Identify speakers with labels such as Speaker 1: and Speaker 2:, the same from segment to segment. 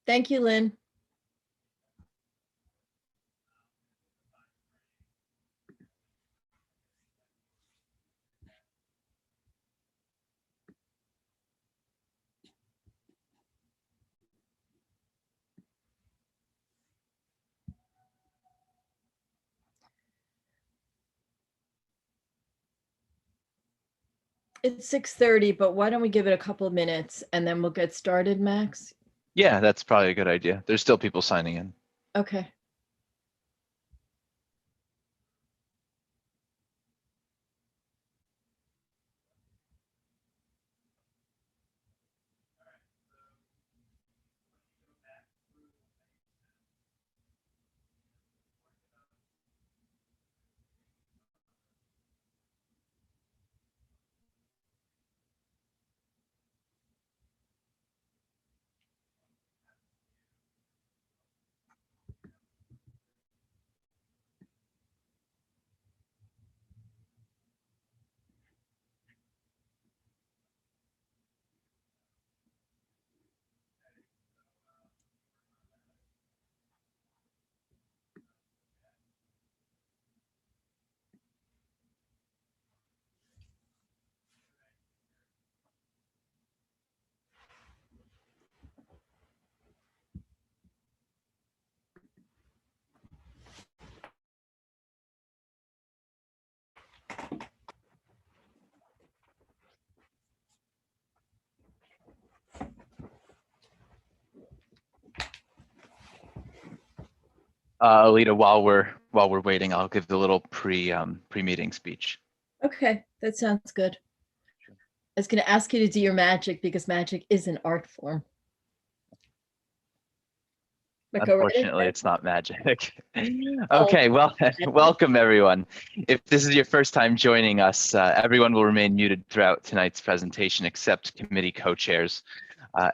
Speaker 1: Thank you, Lynn. It's 6:30, but why don't we give it a couple of minutes and then we'll get started, Max?
Speaker 2: Yeah, that's probably a good idea. There's still people signing in.
Speaker 1: Okay.
Speaker 2: Alita, while we're waiting, I'll give the little pre-meeting speech.
Speaker 1: Okay, that sounds good. I was going to ask you to do your magic because magic is an art form. But go right
Speaker 2: Unfortunately,
Speaker 1: ahead.
Speaker 2: it's not magic. Okay, well, welcome everyone. If this is your first time joining us, everyone will remain muted throughout tonight's presentation except committee co-chairs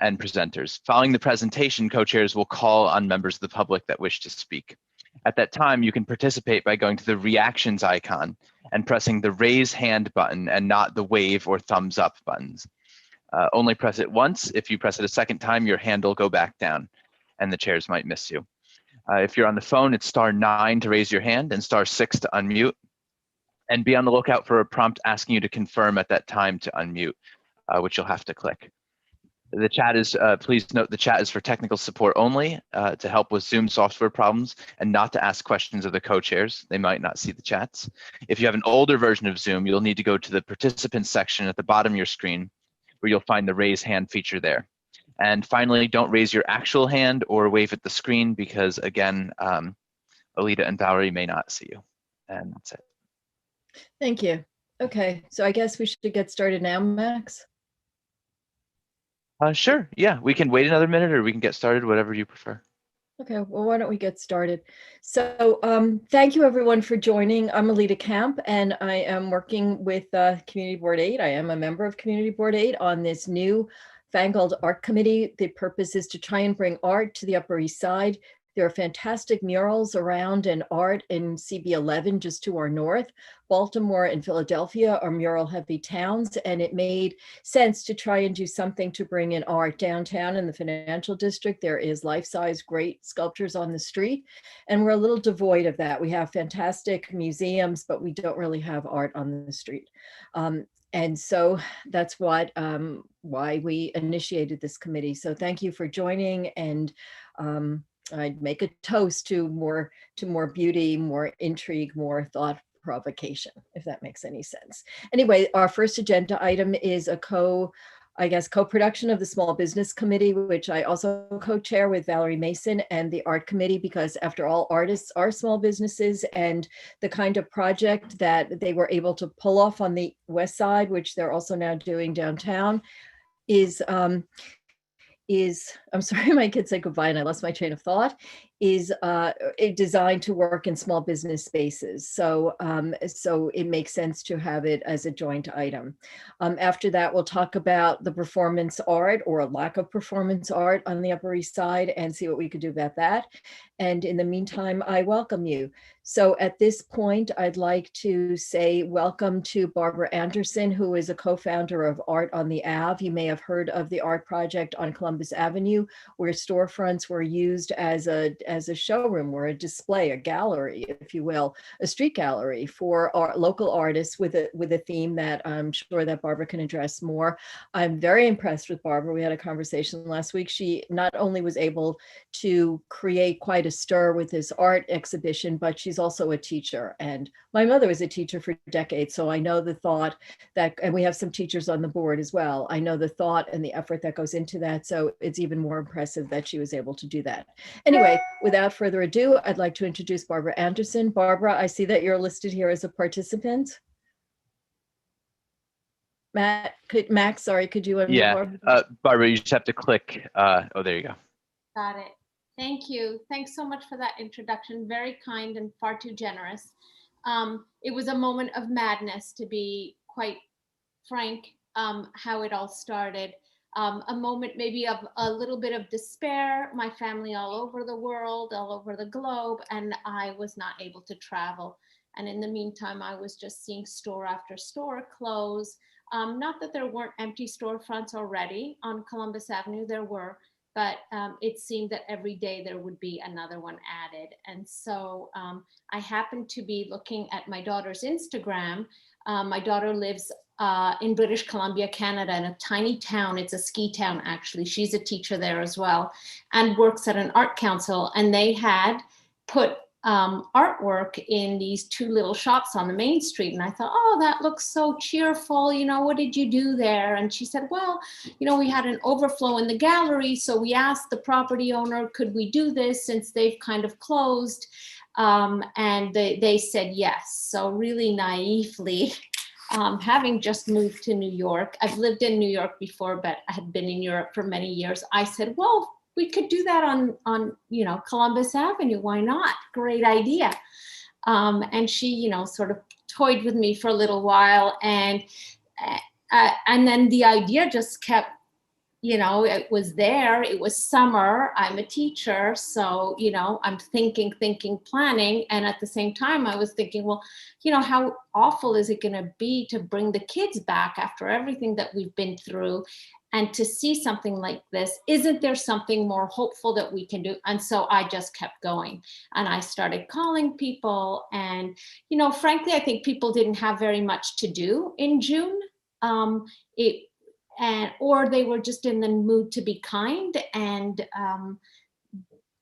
Speaker 2: and presenters. Following the presentation, co-chairs will call on members of the public that wish to speak. At that time, you can participate by going to the reactions icon and pressing the raise hand button and not the wave or thumbs up buttons. Only press it once. If you press it a second time, your hand will go back down and the chairs might miss you. If you're on the phone, it's *9 to raise your hand and *6 to unmute. And be on the lookout for a prompt asking you to confirm at that time to unmute, which you'll have to click. The chat is, please note the chat is for technical support only, to help with Zoom software problems and not to ask questions of the co-chairs. They might not see the chats. If you have an older version of Zoom, you'll need to go to the participants section at the bottom of your screen where you'll find the raise hand feature there. And finally, don't raise your actual hand or wave at the screen because again, Alita and Valerie may not see you. And that's it.
Speaker 1: Thank you. Okay, so I guess we should get started now, Max.
Speaker 2: Sure, yeah, we can wait another minute or we can get started, whatever you prefer.
Speaker 1: Okay, well, why don't we get started? So thank you everyone for joining. I'm Alita Camp and I am working with Community Board 8. I am a member of Community Board 8 on this new fangled art committee. The purpose is to try and bring art to the Upper East Side. There are fantastic murals around and art in CB11 just to our north. Baltimore and Philadelphia are mural heavy towns, and it made sense to try and do something to bring in art downtown in the financial district. There is life-size great sculptures on the street, and we're a little devoid of that. We have fantastic museums, but we don't really have art on the street. And so that's what why we initiated this committee. So thank you for joining, and I'd make a toast to more beauty, more intrigue, more thought provocation, if that makes any sense. Anyway, our first agenda item is a co-production of the Small Business Committee, which I also co-chair with Valerie Mason, and the Art Committee, because after all, artists are small businesses, and the kind of project that they were able to pull off on the West Side, which they're also now doing downtown, is I'm sorry, my kids said goodbye and I lost my train of thought, is designed to work in small business spaces. So it makes sense to have it as a joint item. After that, we'll talk about the performance art or lack of performance art on the Upper East Side and see what we could do about that. And in the meantime, I welcome you. So at this point, I'd like to say welcome to Barbara Anderson, who is a co-founder of Art on the Ave. You may have heard of the art project on Columbus Avenue, where storefronts were used as a showroom or a display, a gallery, if you will, a street gallery for our local artists with a theme that I'm sure that Barbara can address more. I'm very impressed with Barbara. We had a conversation last week. She not only was able to create quite a stir with this art exhibition, but she's also a teacher. And my mother was a teacher for decades, so I know the thought that, and we have some teachers on the board as well. I know the thought and the effort that goes into that. So it's even more impressive that she was able to do that. Anyway, without further ado, I'd like to introduce Barbara Anderson. Barbara, I see that you're listed here as a participant. Max, sorry, could you unmute
Speaker 2: Yeah,
Speaker 1: Barbara?
Speaker 2: Barbara, you just have to click. Oh, there you go.
Speaker 3: Got it. Thank you. Thanks so much for that introduction. Very kind and far too generous. It was a moment of madness, to be quite frank, how it all started. A moment maybe of a little bit of despair, my family all over the world, all over the globe, and I was not able to travel. And in the meantime, I was just seeing store after store close. Not that there weren't empty storefronts already on Columbus Avenue, there were, but it seemed that every day there would be another one added. And so I happened to be looking at my daughter's Instagram. My daughter lives in British Columbia, Canada, in a tiny town. It's a ski town, actually. She's a teacher there as well and works at an art council. And they had put artwork in these two little shops on the main street. And I thought, oh, that looks so cheerful. You know, what did you do there? And she said, well, you know, we had an overflow in the gallery. So we asked the property owner, could we do this since they've kind of closed? And they said yes. So really naively, having just moved to New York, I've lived in New York before, but I had been in Europe for many years. I said, well, we could do that on you know, Columbus Avenue. Why not? Great idea. And she, you know, sort of toyed with me for a little while, and then the idea just kept, you know, it was there. It was summer. I'm a teacher, so, you know, I'm thinking, planning, and at the same time, I was thinking, well, you know, how awful is it going to be to bring the kids back after everything that we've been through? And to see something like this, isn't there something more hopeful that we can do? And so I just kept going, and I started calling people. And, you know, frankly, I think people didn't have very much to do in June. Or they were just in the mood to be kind, and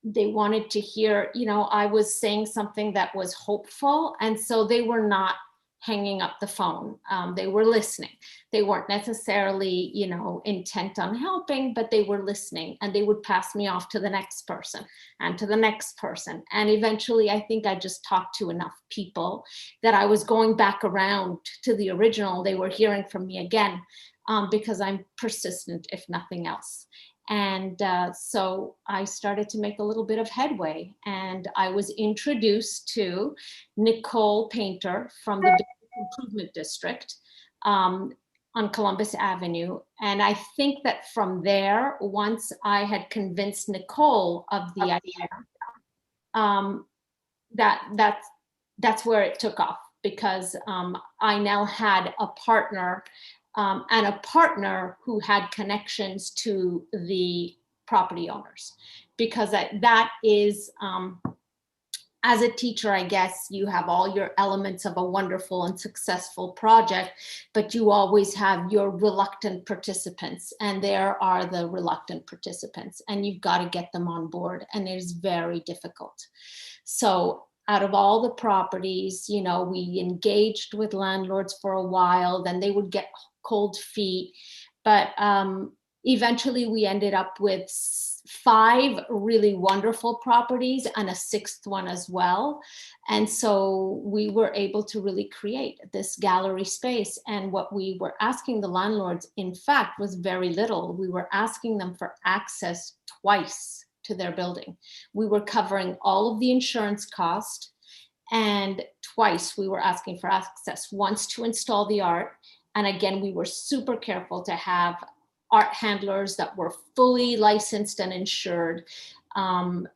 Speaker 3: they wanted to hear, you know, I was saying something that was hopeful. And so they were not hanging up the phone. They were listening. They weren't necessarily, you know, intent on helping, but they were listening, and they would pass me off to the next person and to the next person. And eventually, I think I just talked to enough people that I was going back around to the original. They were hearing from me again, because I'm persistent, if nothing else. And so I started to make a little bit of headway, and I was introduced to Nicole Painter from the Improvement District on Columbus Avenue. And I think that from there, once I had convinced Nicole of the idea, that's where it took off, because I now had a partner, and a partner who had connections to the property owners, because that is as a teacher, I guess you have all your elements of a wonderful and successful project, but you always have your reluctant participants, and there are the reluctant participants, and you've got to get them on board, and it is very difficult. So out of all the properties, you know, we engaged with landlords for a while, then they would get cold feet, but eventually we ended up with 5 really wonderful properties and a 6th one as well. And so we were able to really create this gallery space. And what we were asking the landlords, in fact, was very little. We were asking them for access twice to their building. We were covering all of the insurance cost, and twice we were asking for access, once to install the art. And again, we were super careful to have art handlers that were fully licensed and insured.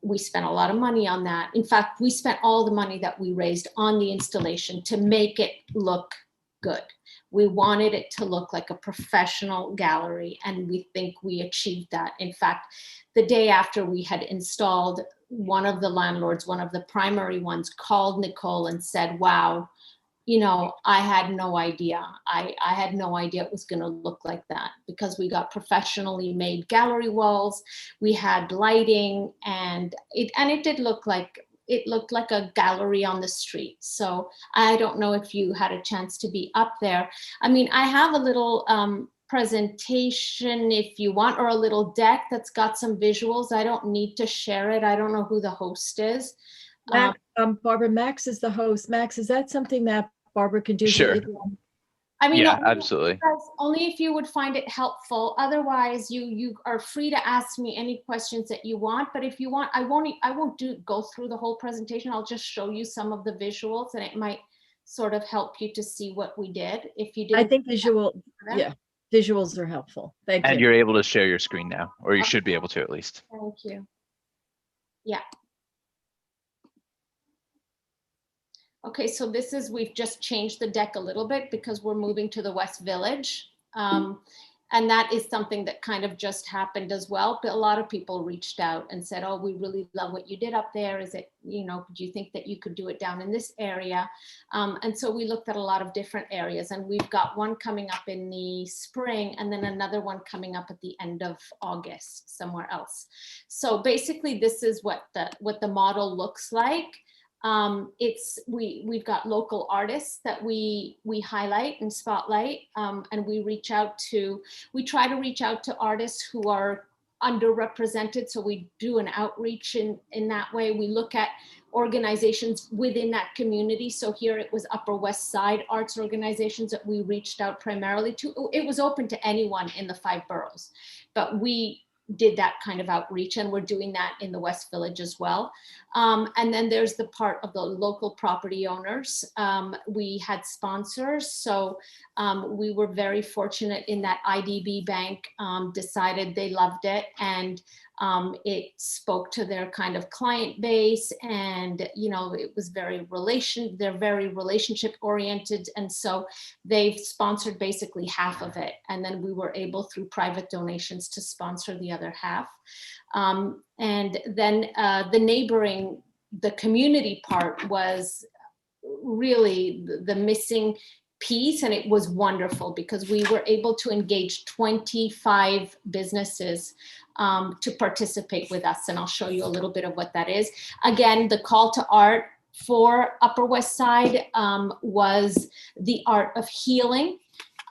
Speaker 3: We spent a lot of money on that. In fact, we spent all the money that we raised on the installation to make it look good. We wanted it to look like a professional gallery, and we think we achieved that. In fact, the day after we had installed, one of the landlords, one of the primary ones, called Nicole and said, wow, you know, I had no idea. I had no idea it was going to look like that, because we got professionally made gallery walls. We had lighting, and it did look like, it looked like a gallery on the street. So I don't know if you had a chance to be up there. I mean, I have a little presentation if you want, or a little deck that's got some visuals. I don't need to share it. I don't know who the host is.
Speaker 1: Barbara, Max is the host. Max, is that something that Barbara can do?
Speaker 2: Sure.
Speaker 3: I mean,
Speaker 2: yeah, absolutely.
Speaker 3: Only if you would find it helpful. Otherwise, you are free to ask me any questions that you want. But if you want, I won't go through the whole presentation. I'll just show you some of the visuals, and it might sort of help you to see what we did. If you didn't,
Speaker 1: I think visuals are helpful. Thank you.
Speaker 2: And you're able to share your screen now, or you should be able to at least.
Speaker 3: Thank you. Yeah. Okay, so this is, we've just changed the deck a little bit because we're moving to the West Village. And that is something that kind of just happened as well. But a lot of people reached out and said, oh, we really love what you did up there. Is it, you know, do you think that you could do it down in this area? And so we looked at a lot of different areas, and we've got one coming up in the spring, and then another one coming up at the end of August somewhere else. So basically this is what the model looks like. We've got local artists that we highlight and spotlight, and we try to reach out to artists who are underrepresented. So we do an outreach in that way. We look at organizations within that community. So here it was Upper West Side arts organizations that we reached out primarily to. It was open to anyone in the 5 boroughs, but we did that kind of outreach, and we're doing that in the West Village as well. And then there's the part of the local property owners. We had sponsors, so we were very fortunate in that IDB Bank decided they loved it, and it spoke to their kind of client base, and you know, it was they're very relationship oriented, and so they've sponsored basically half of it, and then we were able through private donations to sponsor the other half. And then the community part was really the missing piece, and it was wonderful because we were able to engage 25 businesses to participate with us, and I'll show you a little bit of what that is. Again, the call to art for Upper West Side was the art of healing.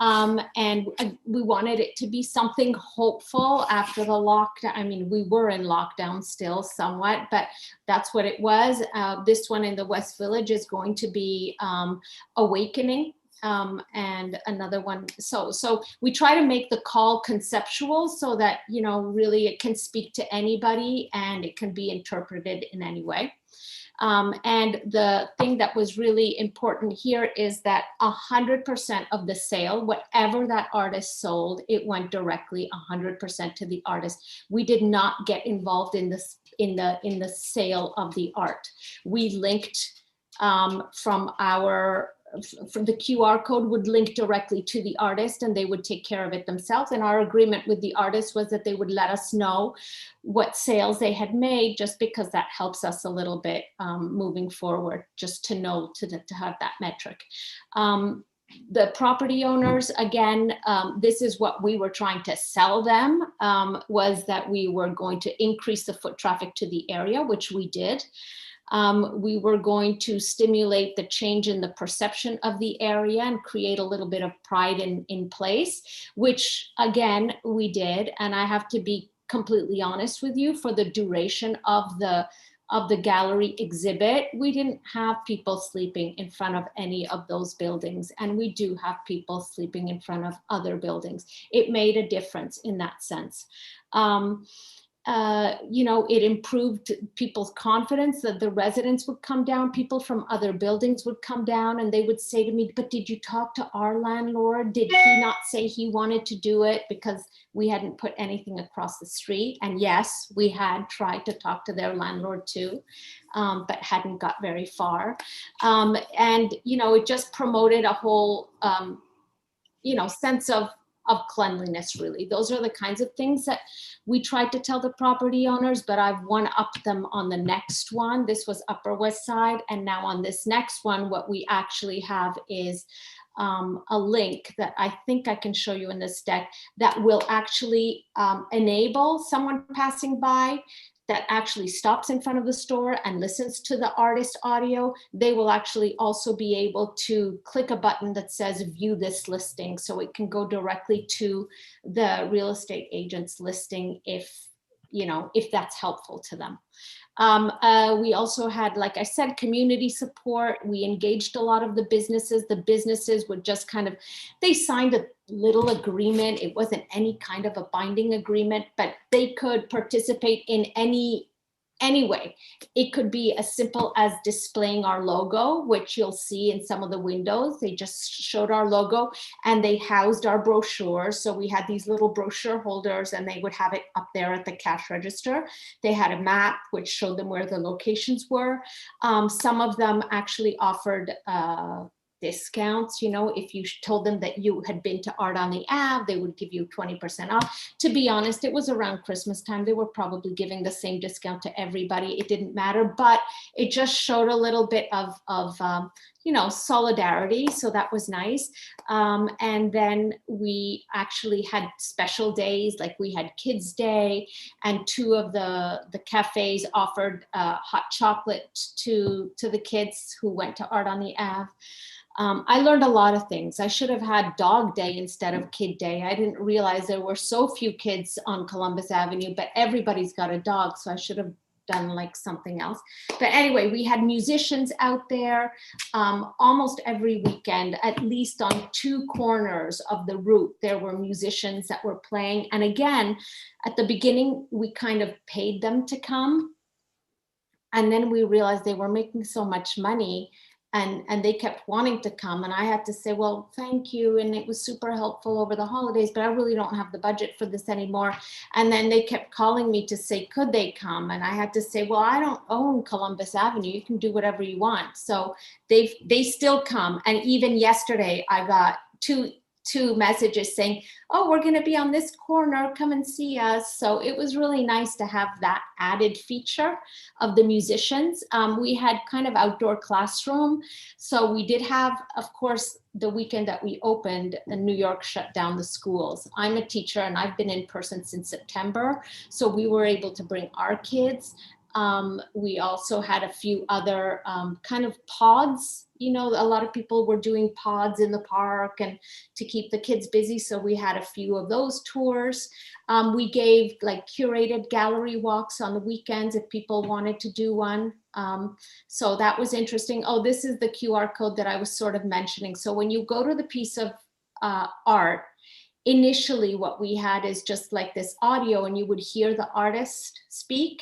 Speaker 3: And we wanted it to be something hopeful after the lockdown. I mean, we were in lockdown still somewhat, but that's what it was. This one in the West Village is going to be awakening. And another one. So we try to make the call conceptual so that, you know, really it can speak to anybody and it can be interpreted in any way. And the thing that was really important here is that 100% of the sale, whatever that artist sold, it went directly 100% to the artist. We did not get involved in this in the sale of the art. We linked from our from the QR code would link directly to the artist and they would take care of it themselves. And our agreement with the artist was that they would let us know what sales they had made, just because that helps us a little bit moving forward, just to know to have that metric. The property owners, again, this is what we were trying to sell them, was that we were going to increase the foot traffic to the area, which we did. We were going to stimulate the change in the perception of the area and create a little bit of pride in place, which again, we did. And I have to be completely honest with you, for the duration of the gallery exhibit, we didn't have people sleeping in front of any of those buildings. And we do have people sleeping in front of other buildings. It made a difference in that sense. You know, it improved people's confidence that the residents would come down, people from other buildings would come down and they would say to me, but did you talk to our landlord? Did he not say he wanted to do it? Because we hadn't put anything across the street. And yes, we had tried to talk to their landlord too, but hadn't got very far. And, you know, it just promoted a whole, you know, sense of cleanliness, really. Those are the kinds of things that we tried to tell the property owners, but I've one-upped them on the next one. This was Upper West Side. And now on this next one, what we actually have is a link that I think I can show you in this deck that will actually enable someone passing by that actually stops in front of the store and listens to the artist audio. They will actually also be able to click a button that says view this listing, so it can go directly to the real estate agent's listing if, you know, if that's helpful to them. We also had, like I said, community support. We engaged a lot of the businesses. The businesses would just kind of, they signed a little agreement. It wasn't any kind of a binding agreement, but they could participate in any way. It could be as simple as displaying our logo, which you'll see in some of the windows. They just showed our logo and they housed our brochures. So we had these little brochure holders and they would have it up there at the cash register. They had a map which showed them where the locations were. Some of them actually offered discounts. You know, if you told them that you had been to Art on the Ave, they would give you 20% off. To be honest, it was around Christmas time. They were probably giving the same discount to everybody. It didn't matter, but it just showed a little bit of you know, solidarity. So that was nice. And then we actually had special days, like we had Kids Day, and two of the cafes offered hot chocolate to the kids who went to Art on the Ave. I learned a lot of things. I should have had Dog Day instead of Kid Day. I didn't realize there were so few kids on Columbus Avenue, but everybody's got a dog, so I should have done like something else. But anyway, we had musicians out there almost every weekend, at least on two corners of the route. There were musicians that were playing. And again, at the beginning, we kind of paid them to come. And then we realized they were making so much money and they kept wanting to come. And I had to say, well, thank you. And it was super helpful over the holidays, but I really don't have the budget for this anymore. And then they kept calling me to say, could they come? And I had to say, well, I don't own Columbus Avenue. You can do whatever you want. So they still come. And even yesterday, I got two messages saying, oh, we're going to be on this corner, come and see us. So it was really nice to have that added feature of the musicians. We had kind of outdoor classroom. So we did have, of course, the weekend that we opened, New York shut down the schools. I'm a teacher and I've been in person since September. So we were able to bring our kids. We also had a few other kind of pods. You know, a lot of people were doing pods in the park and to keep the kids busy. So we had a few of those tours. We gave like curated gallery walks on the weekends if people wanted to do one. So that was interesting. Oh, this is the QR code that I was sort of mentioning. So when you go to the piece of art, initially what we had is just like this audio and you would hear the artist speak.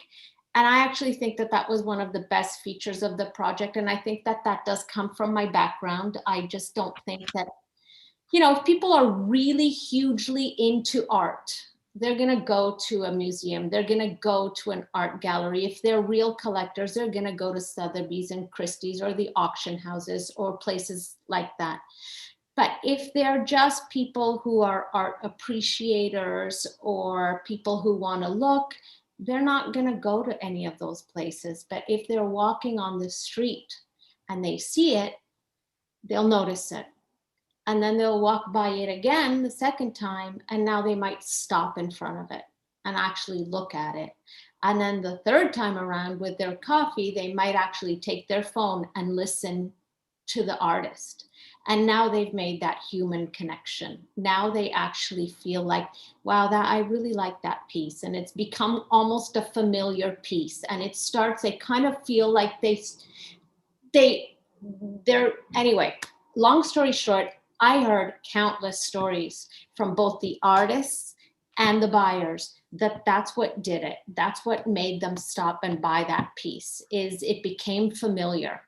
Speaker 3: And I actually think that that was one of the best features of the project. And I think that that does come from my background. I just don't think that, you know, if people are really hugely into art, they're going to go to a museum. They're going to go to an art gallery. If they're real collectors, they're going to go to Sotheby's and Christie's or the auction houses or places like that. But if they're just people who are art appreciators or people who want to look, they're not going to go to any of those places. But if they're walking on the street and they see it, they'll notice it. And then they'll walk by it again the second time, and now they might stop in front of it and actually look at it. And then the third time around with their coffee, they might actually take their phone and listen to the artist. And now they've made that human connection. Now they actually feel like, wow, that I really like that piece. And it's become almost a familiar piece. And it starts, they kind of feel like they're, anyway, long story short, I heard countless stories from both the artists and the buyers that's what did it. That's what made them stop and buy that piece, is it became familiar.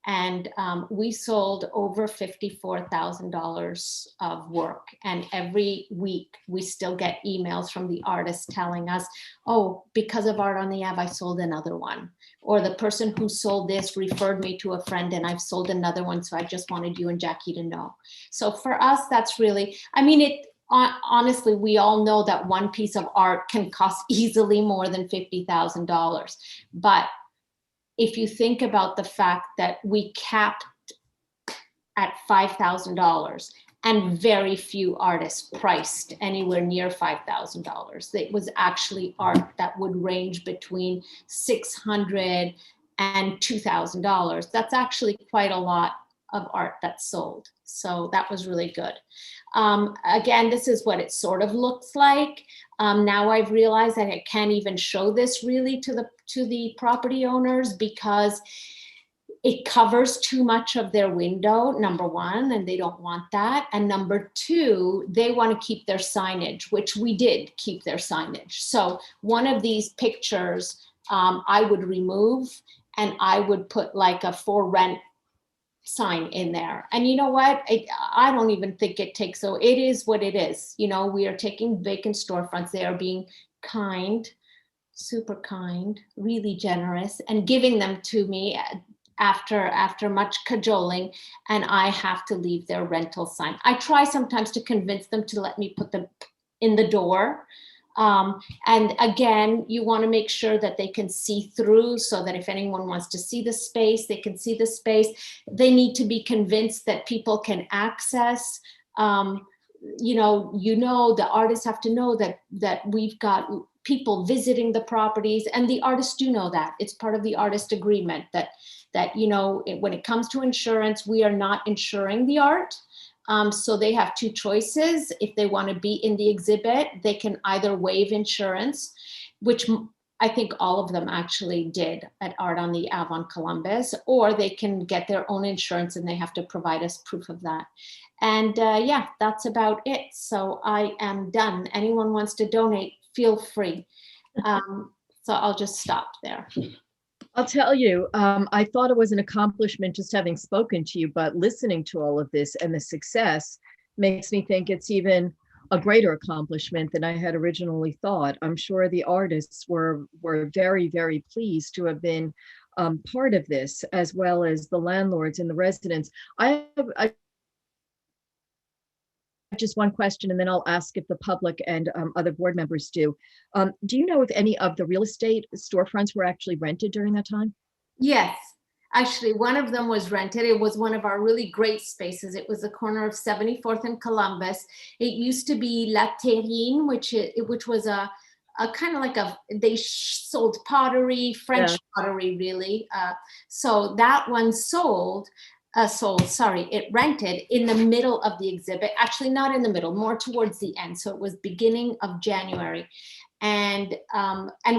Speaker 3: And we sold over $54,000 of work. And every week we still get emails from the artists telling us, oh, because of Art on the Ave, I sold another one. Or the person who sold this referred me to a friend and I've sold another one. So I just wanted you and Jackie to know. So for us, that's really, I mean, honestly, we all know that one piece of art can cost easily more than $50,000. But if you think about the fact that we capped at $5,000 and very few artists priced anywhere near $5,000, it was actually art that would range between $600 and $2,000. That's actually quite a lot of art that's sold. So that was really good. Again, this is what it sort of looks like. Now I've realized that I can't even show this really to the property owners because it covers too much of their window, number one, and they don't want that. And number two, they want to keep their signage, which we did keep their signage. So one of these pictures I would remove and I would put like a for rent sign in there. And you know what? I don't even think it takes, so it is what it is. You know, we are taking vacant storefronts. They are being kind, super kind, really generous, and giving them to me after much cajoling, and I have to leave their rental sign. I try sometimes to convince them to let me put them in the door. And again, you want to make sure that they can see through so that if anyone wants to see the space, they can see the space. They need to be convinced that people can access. You know, the artists have to know that we've got people visiting the properties, and the artists do know that. It's part of the artist agreement that you know, when it comes to insurance, we are not insuring the art. So they have two choices. If they want to be in the exhibit, they can either waive insurance, which I think all of them actually did at Art on the Ave on Columbus, or they can get their own insurance and they have to provide us proof of that. And yeah, that's about it. So I am done. Anyone wants to donate, feel free. So I'll just stop there.
Speaker 1: I'll tell you, I thought it was an accomplishment just having spoken to you, but listening to all of this and the success makes me think it's even a greater accomplishment than I had originally thought. I'm sure the artists were very, very pleased to have been part of this, as well as the landlords and the residents. I just one question, and then I'll ask if the public and other board members do. Do you know if any of the real estate storefronts were actually rented during that time?
Speaker 3: Yes, actually, one of them was rented. It was one of our really great spaces. It was the corner of 74th and Columbus. It used to be La Terrine, which was a kind of like they sold pottery, French pottery, really. So that one it rented in the middle of the exhibit, actually not in the middle, more towards the end. So it was beginning of January. And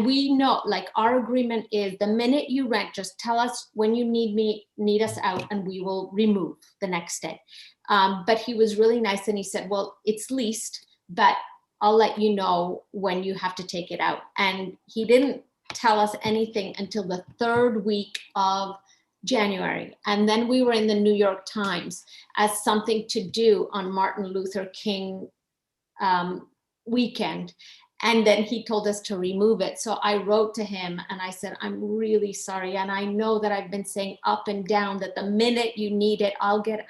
Speaker 3: we know, like, our agreement is the minute you rent, just tell us when you need us out, and we will remove the next day. But he was really nice, and he said, well, it's leased, but I'll let you know when you have to take it out. And he didn't tell us anything until the third week of January. And then we were in the New York Times as something to do on Martin Luther King weekend. And then he told us to remove it. So I wrote to him and I said, I'm really sorry. And I know that I've been saying up and down that the minute you need it, I'll get it.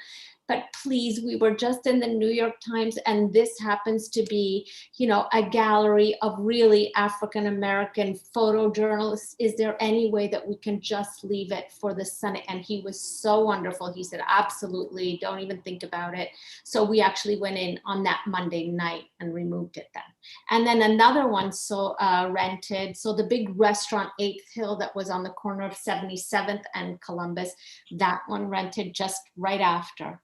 Speaker 3: But please, we were just in the New York Times, and this happens to be, you know, a gallery of really African-American photojournalists. Is there any way that we can just leave it for the Senate? And he was so wonderful. He said, absolutely, don't even think about it. So we actually went in on that Monday night and removed it then. And then another one rented. So the big restaurant 8th Hill that was on the corner of 77th and Columbus, that one rented just right after.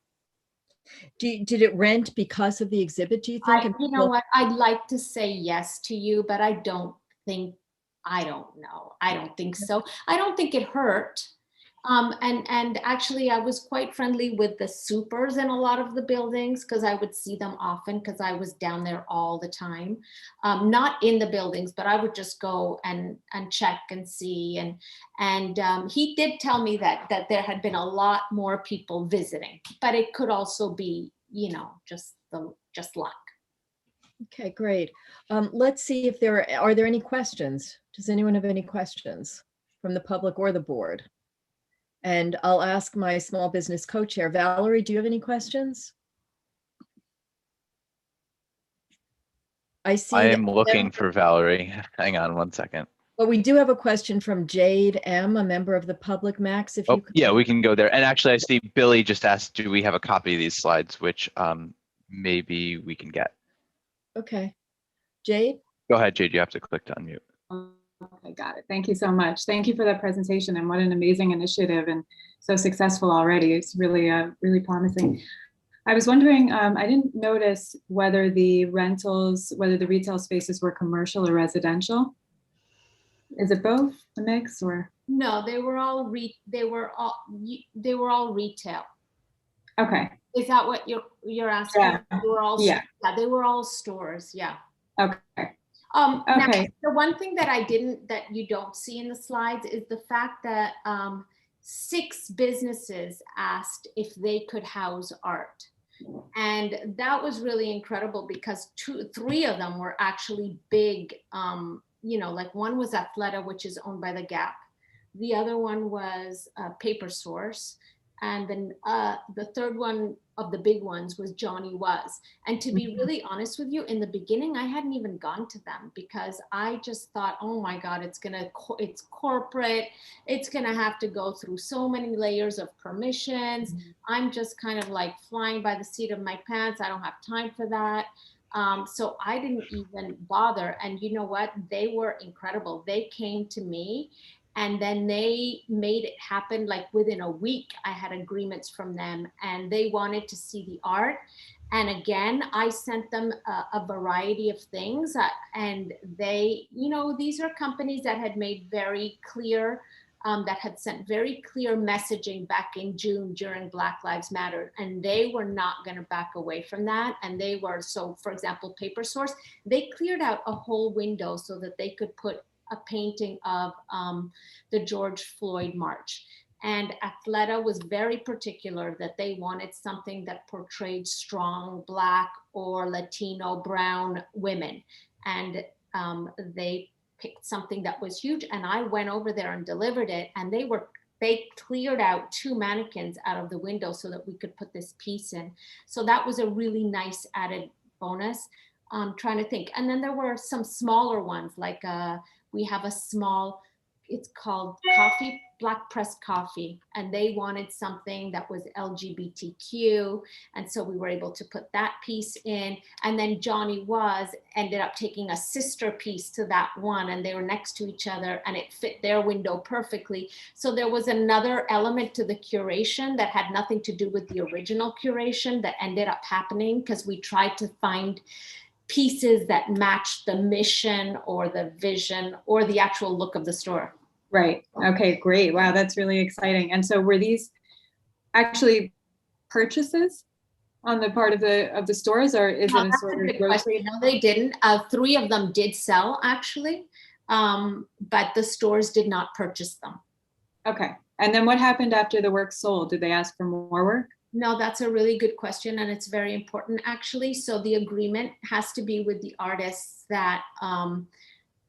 Speaker 1: Did it rent because of the exhibit, do you think?
Speaker 3: You know what? I'd like to say yes to you, but I don't know. I don't think so. I don't think it hurt. And actually I was quite friendly with the supers in a lot of the buildings because I would see them often because I was down there all the time. Not in the buildings, but I would just go and check and see. And he did tell me that there had been a lot more people visiting, but it could also be, you know, just luck.
Speaker 1: Okay, great. Let's see if are there any questions? Does anyone have any questions from the public or the board? And I'll ask my small business co-chair. Valerie, do you have any questions? I see.
Speaker 2: I am looking for Valerie. Hang on one second.
Speaker 1: But we do have a question from Jade M, a member of the public. Max, if you could.
Speaker 2: Yeah, we can go there. And actually, I see Billy just asked, do we have a copy of these slides, which maybe we can get.
Speaker 1: Okay. Jade?
Speaker 2: Go ahead, Jade. You have to click to unmute.
Speaker 4: Okay, got it. Thank you so much. Thank you for that presentation, and what an amazing initiative and so successful already. It's really, really promising. I was wondering, I didn't notice whether the retail spaces were commercial or residential. Is it both, a mix, or?
Speaker 3: No, they were all retail.
Speaker 4: Okay.
Speaker 3: Is that what you're asking?
Speaker 4: Yeah.
Speaker 3: They were all,
Speaker 4: yeah.
Speaker 3: They were all stores. Yeah.
Speaker 4: Okay.
Speaker 3: Now,
Speaker 4: Okay.
Speaker 3: the one thing that you don't see in the slides is the fact that 6 businesses asked if they could house art. And that was really incredible because 3 of them were actually big, you know, like one was Athleta, which is owned by the Gap. The other one was Paper Source. And then the third one of the big ones was Johnny Was. And to be really honest with you, in the beginning, I hadn't even gone to them because I just thought, oh my God, it's corporate. It's gonna have to go through so many layers of permissions. I'm just kind of like flying by the seat of my pants. I don't have time for that. So I didn't even bother. And you know what? They were incredible. They came to me. And then they made it happen. Like within a week, I had agreements from them and they wanted to see the art. And again, I sent them a variety of things. And they, you know, these are companies that had made very clear, that had sent very clear messaging back in June during Black Lives Matter. And they were not gonna back away from that. And they were, so for example, Paper Source, they cleared out a whole window so that they could put a painting of the George Floyd March. And Athleta was very particular that they wanted something that portrayed strong Black or Latino brown women. And they picked something that was huge. And I went over there and delivered it. And they cleared out 2 mannequins out of the window so that we could put this piece in. So that was a really nice added bonus. I'm trying to think. And then there were some smaller ones, like we have a small, it's called Black Press Coffee, and they wanted something that was LGBTQ. And so we were able to put that piece in. And then Johnny Was ended up taking a sister piece to that one, and they were next to each other and it fit their window perfectly. So there was another element to the curation that had nothing to do with the original curation that ended up happening because we tried to find pieces that match the mission or the vision or the actual look of the store.
Speaker 4: Right. Okay, great. Wow, that's really exciting. And so were these actually purchases on the part of the stores, or is it a sort of grocery?
Speaker 3: No, they didn't. 3 of them did sell actually, but the stores did not purchase them.
Speaker 4: Okay. And then what happened after the work sold? Did they ask for more work?
Speaker 3: No, that's a really good question, and it's very important actually. So the agreement has to be with the artists that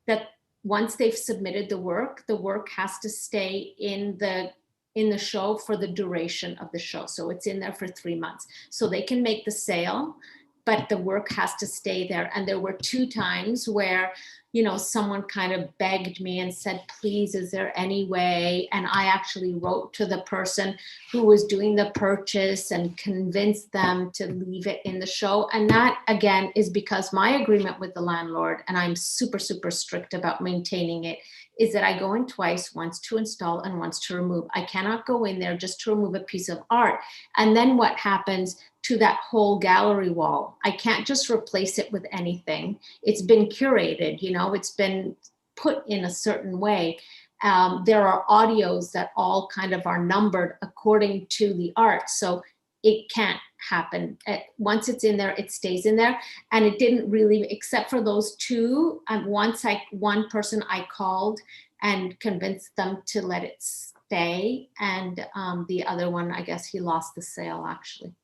Speaker 3: that once they've submitted the work has to stay in the show for the duration of the show. So it's in there for 3 months. So they can make the sale, but the work has to stay there. And there were 2 times where, you know, someone kind of begged me and said, please, is there any way? And I actually wrote to the person who was doing the purchase and convinced them to leave it in the show. And that, again, is because my agreement with the landlord, and I'm super, super strict about maintaining it, is that I go in twice, once to install and once to remove. I cannot go in there just to remove a piece of art. And then what happens to that whole gallery wall? I can't just replace it with anything. It's been curated, you know, it's been put in a certain way. There are audios that all kind of are numbered according to the art. So it can't happen. Once it's in there, it stays in there. And it didn't really, except for those 2. One person I called and convinced them to let it stay. And the other one, I guess he lost the sale actually,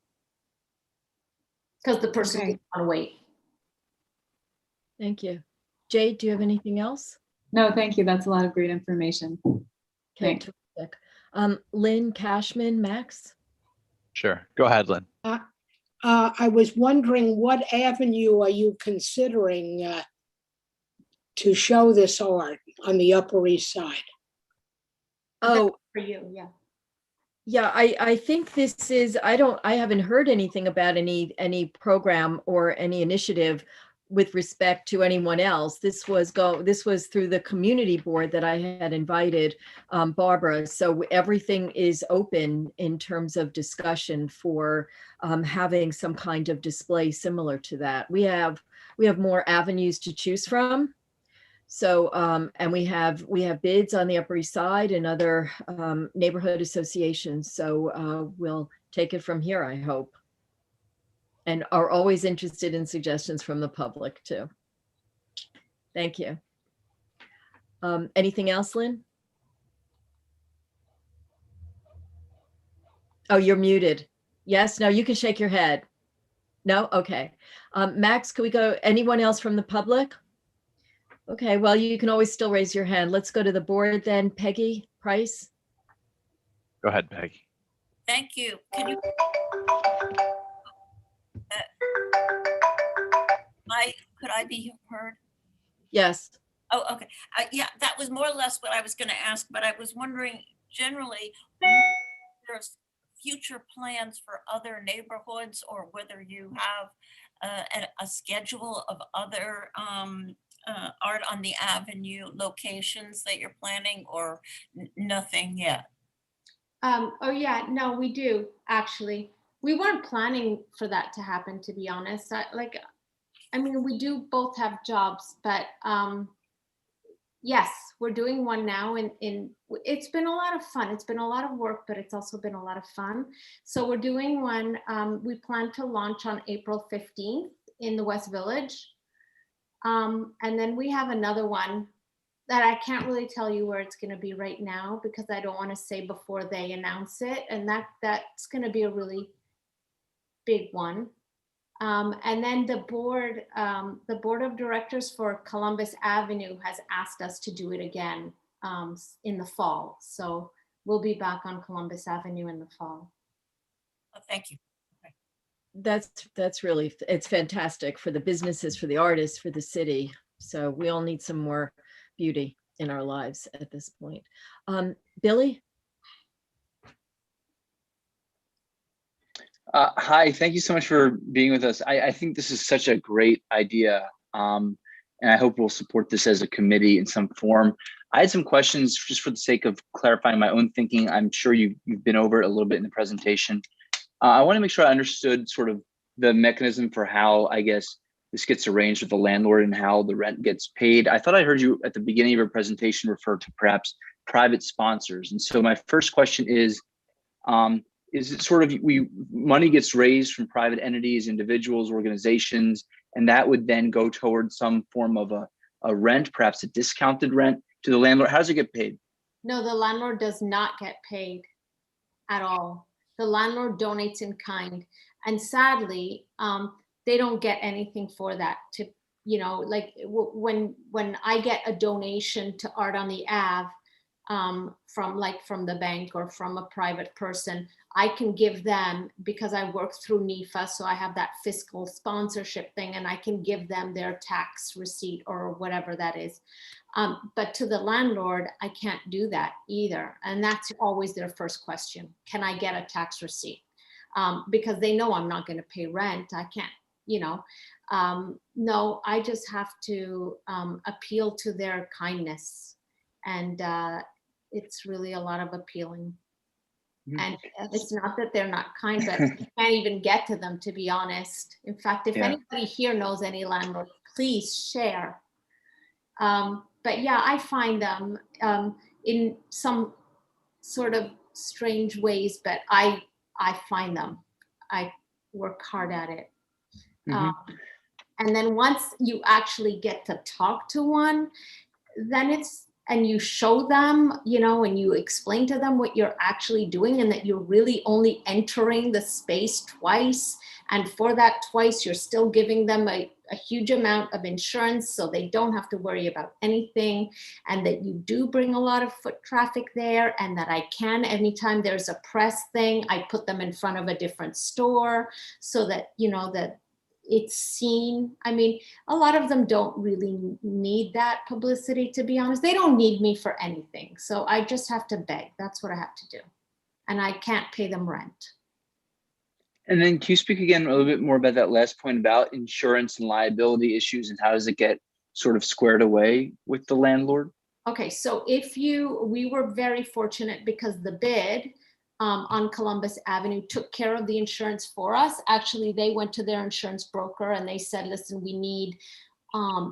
Speaker 3: because the person didn't want to wait.
Speaker 1: Thank you. Jade, do you have anything else?
Speaker 4: No, thank you. That's a lot of great information.
Speaker 1: Okay,
Speaker 4: Thanks.
Speaker 1: terrific. Lynn Cashman, Max?
Speaker 2: Sure. Go ahead, Lynn.
Speaker 5: I was wondering, what avenue are you considering to show this art on the Upper East Side?
Speaker 1: Oh,
Speaker 3: For you, yeah.
Speaker 1: yeah, I think this is, I haven't heard anything about any program or any initiative with respect to anyone else. This was through the community board that I had invited Barbara. So everything is open in terms of discussion for having some kind of display similar to that. We have more avenues to choose from. So, and we have bids on the Upper East Side and other neighborhood associations. So we'll take it from here, I hope. And are always interested in suggestions from the public too. Thank you. Anything else, Lynn? Oh, you're muted. Yes, no, you can shake your head. No, okay. Max, can we go, anyone else from the public? Okay, well, you can always still raise your hand. Let's go to the board then. Peggy Price.
Speaker 2: Go ahead, Peggy.
Speaker 6: Thank you. Can you? Could I be heard?
Speaker 1: Yes.
Speaker 6: Oh, okay. Yeah, that was more or less what I was going to ask, but I was wondering generally, there's future plans for other neighborhoods, or whether you have a schedule of other art on the Avenue locations that you're planning, or nothing yet?
Speaker 3: Oh yeah, no, we do actually. We weren't planning for that to happen, to be honest. I mean, we do both have jobs, but yes, we're doing one now, and it's been a lot of fun. It's been a lot of work, but it's also been a lot of fun. So we're doing one. We plan to launch on April 15th in the West Village. And then we have another one that I can't really tell you where it's going to be right now, because I don't want to say before they announce it. And that's going to be a really big one. And then the board of directors for Columbus Avenue has asked us to do it again in the fall. So we'll be back on Columbus Avenue in the fall.
Speaker 6: Oh, thank you.
Speaker 1: That's really, it's fantastic for the businesses, for the artists, for the city. So we all need some more beauty in our lives at this point. Billy?
Speaker 7: Hi, thank you so much for being with us. I think this is such a great idea, and I hope we'll support this as a committee in some form. I had some questions just for the sake of clarifying my own thinking. I'm sure you've been over it a little bit in the presentation. I want to make sure I understood sort of the mechanism for how, I guess, this gets arranged with the landlord and how the rent gets paid. I thought I heard you at the beginning of your presentation refer to perhaps private sponsors. And so my first question is it sort of money gets raised from private entities, individuals, organizations, and that would then go towards some form of a rent, perhaps a discounted rent to the landlord? How does it get paid?
Speaker 3: No, the landlord does not get paid at all. The landlord donates in kind. And sadly, they don't get anything for that. To, you know, like when I get a donation to Art on the Ave, from the bank or from a private person, I can give them, because I work through NEFA, so I have that fiscal sponsorship thing, and I can give them their tax receipt or whatever that is. But to the landlord, I can't do that either. And that's always their first question. Can I get a tax receipt? Because they know I'm not going to pay rent. I can't, you know. No, I just have to appeal to their kindness. And it's really a lot of appealing. And it's not that they're not kind, but you can't even get to them, to be honest. In fact, if anybody here knows any landlord, please share. But yeah, I find them in some sort of strange ways, but I find them. I work hard at it. And then once you actually get to talk to one, then it's, and you show them, you know, and you explain to them what you're actually doing, and that you're really only entering the space twice. And for that twice, you're still giving them a huge amount of insurance, so they don't have to worry about anything. And that you do bring a lot of foot traffic there, and that I can, anytime there's a press thing, I put them in front of a different store so that, you know, that it's seen. I mean, a lot of them don't really need that publicity, to be honest. They don't need me for anything. So I just have to beg. That's what I have to do. And I can't pay them rent.
Speaker 7: And then can you speak again a little bit more about that last point about insurance and liability issues, and how does it get sort of squared away with the landlord?
Speaker 3: Okay, so we were very fortunate because the bid on Columbus Avenue took care of the insurance for us. Actually, they went to their insurance broker and they said, listen, we need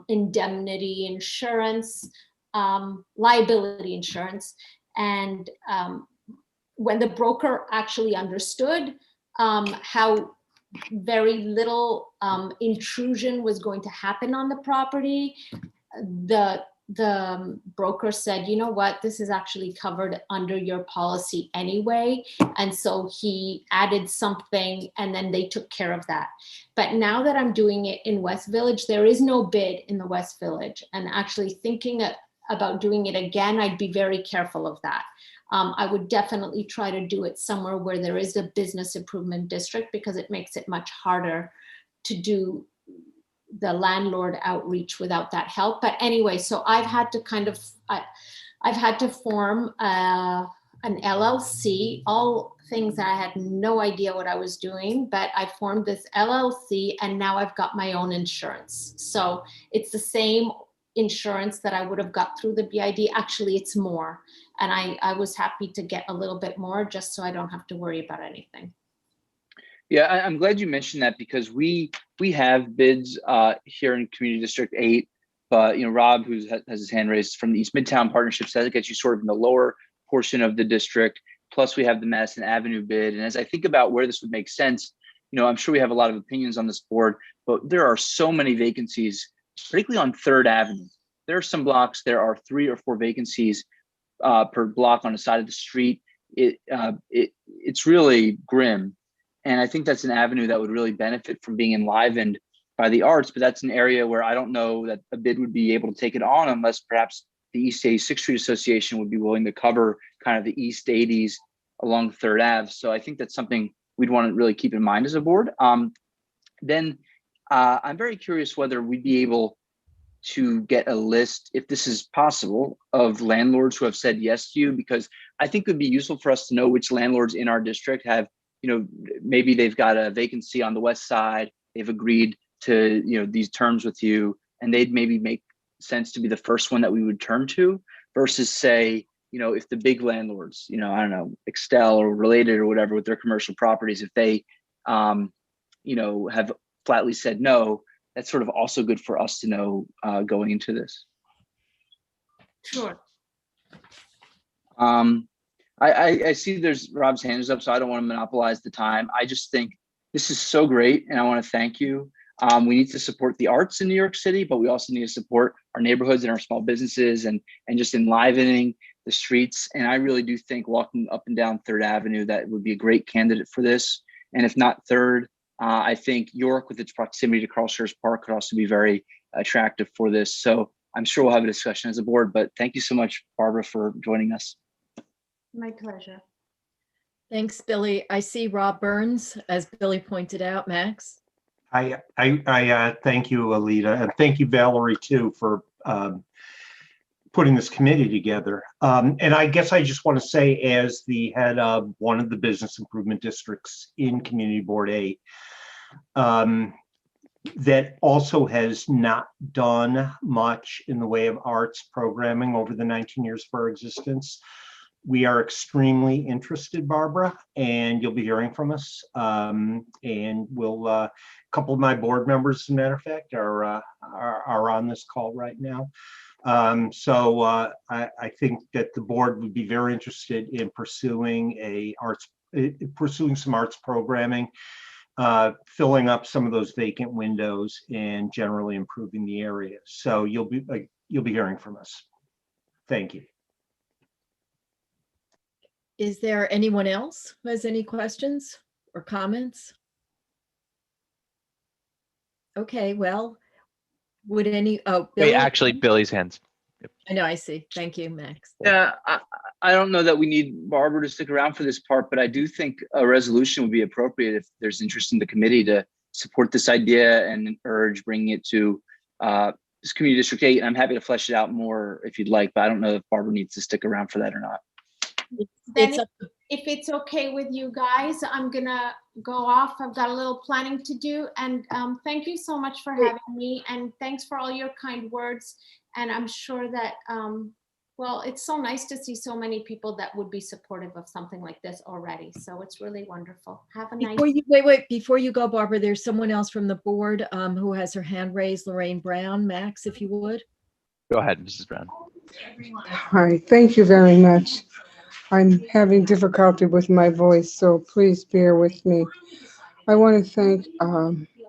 Speaker 3: indemnity insurance, liability insurance. And when the broker actually understood how very little intrusion was going to happen on the property, the broker said, you know what, this is actually covered under your policy anyway. And so he added something, and then they took care of that. But now that I'm doing it in West Village, there is no bid in the West Village. And actually thinking about doing it again, I'd be very careful of that. I would definitely try to do it somewhere where there is a business improvement district, because it makes it much harder to do the landlord outreach without that help. But anyway, so I've had to I've had to form an LLC, all things that I had no idea what I was doing, but I formed this LLC, and now I've got my own insurance. So it's the same insurance that I would have got through the BID. Actually, it's more. And I was happy to get a little bit more just so I don't have to worry about anything.
Speaker 7: Yeah, I'm glad you mentioned that, because we have bids here in Community District 8, but you know, Rob, who has his hand raised, from the East Midtown Partnership, says it gets you sort of in the lower portion of the district. Plus, we have the Madison Avenue bid, and as I think about where this would make sense, you know, I'm sure we have a lot of opinions on this board, but there are so many vacancies, particularly on 3rd Avenue. There are some blocks, there are 3 or 4 vacancies per block on the side of the street. It's really grim. And I think that's an avenue that would really benefit from being enlivened by the arts, but that's an area where I don't know that a bid would be able to take it on, unless perhaps the East 86th Street Association would be willing to cover kind of the East 80s along 3rd Ave. So I think that's something we'd want to really keep in mind as a board. Then I'm very curious whether we'd be able to get a list, if this is possible, of landlords who have said yes to you, because I think it would be useful for us to know which landlords in our district have, you know, maybe they've got a vacancy on the west side, they've agreed to, you know, these terms with you, and they'd maybe make sense to be the first one that we would turn to, versus say, you know, if the big landlords, you know, I don't know, Excel or Related or whatever with their commercial properties, if they, you know, have flatly said no, that's sort of also good for us to know going into this.
Speaker 3: Sure.
Speaker 7: I see there's Rob's hand is up, so I don't want to monopolize the time. I just think this is so great, and I want to thank you. We need to support the arts in New York City, but we also need to support our neighborhoods and our small businesses, and just enlivening the streets. And I really do think walking up and down 3rd Avenue, that would be a great candidate for this. And if not 3rd, I think York, with its proximity to Carl Schurz Park, could also be very attractive for this. So I'm sure we'll have a discussion as a board, but thank you so much, Barbara, for joining us.
Speaker 3: My pleasure.
Speaker 1: Thanks, Billy. I see Rob Burns, as Billy pointed out. Max?
Speaker 8: I thank you, Alita, and thank you, Valerie, too, for putting this committee together. And I guess I just want to say, as the head of one of the business improvement districts in Community Board 8, that also has not done much in the way of arts programming over the 19 years of our existence. We are extremely interested, Barbara, and you'll be hearing from us. And we'll, a couple of my board members, as a matter of fact, are on this call right now. So I think that the board would be very interested in pursuing some arts programming, filling up some of those vacant windows, and generally improving the area. So you'll be hearing from us. Thank you.
Speaker 1: Is there anyone else who has any questions or comments? Okay, well, would any, oh, Billy?
Speaker 2: Wait, actually, Billy's hands.
Speaker 1: I know, I see. Thank you, Max.
Speaker 7: Yeah, I don't know that we need Barbara to stick around for this part, but I do think a resolution would be appropriate if there's interest in the committee to support this idea and urge bringing it to this Community District 8. And I'm happy to flesh it out more if you'd like, but I don't know if Barbara needs to stick around for that or not.
Speaker 3: Then if it's okay with you guys, I'm gonna go off. I've got a little planning to do. And thank you so much for having me, and thanks for all your kind words. And I'm sure that, well, it's so nice to see so many people that would be supportive of something like this already. So it's really wonderful. Have a nice.
Speaker 1: Wait, before you go, Barbara, there's someone else from the board who has her hand raised, Lorraine Brown. Max, if you would.
Speaker 2: Go ahead, Mrs. Brown.
Speaker 9: Hi, thank you very much. I'm having difficulty with my voice, so please bear with me. I want to thank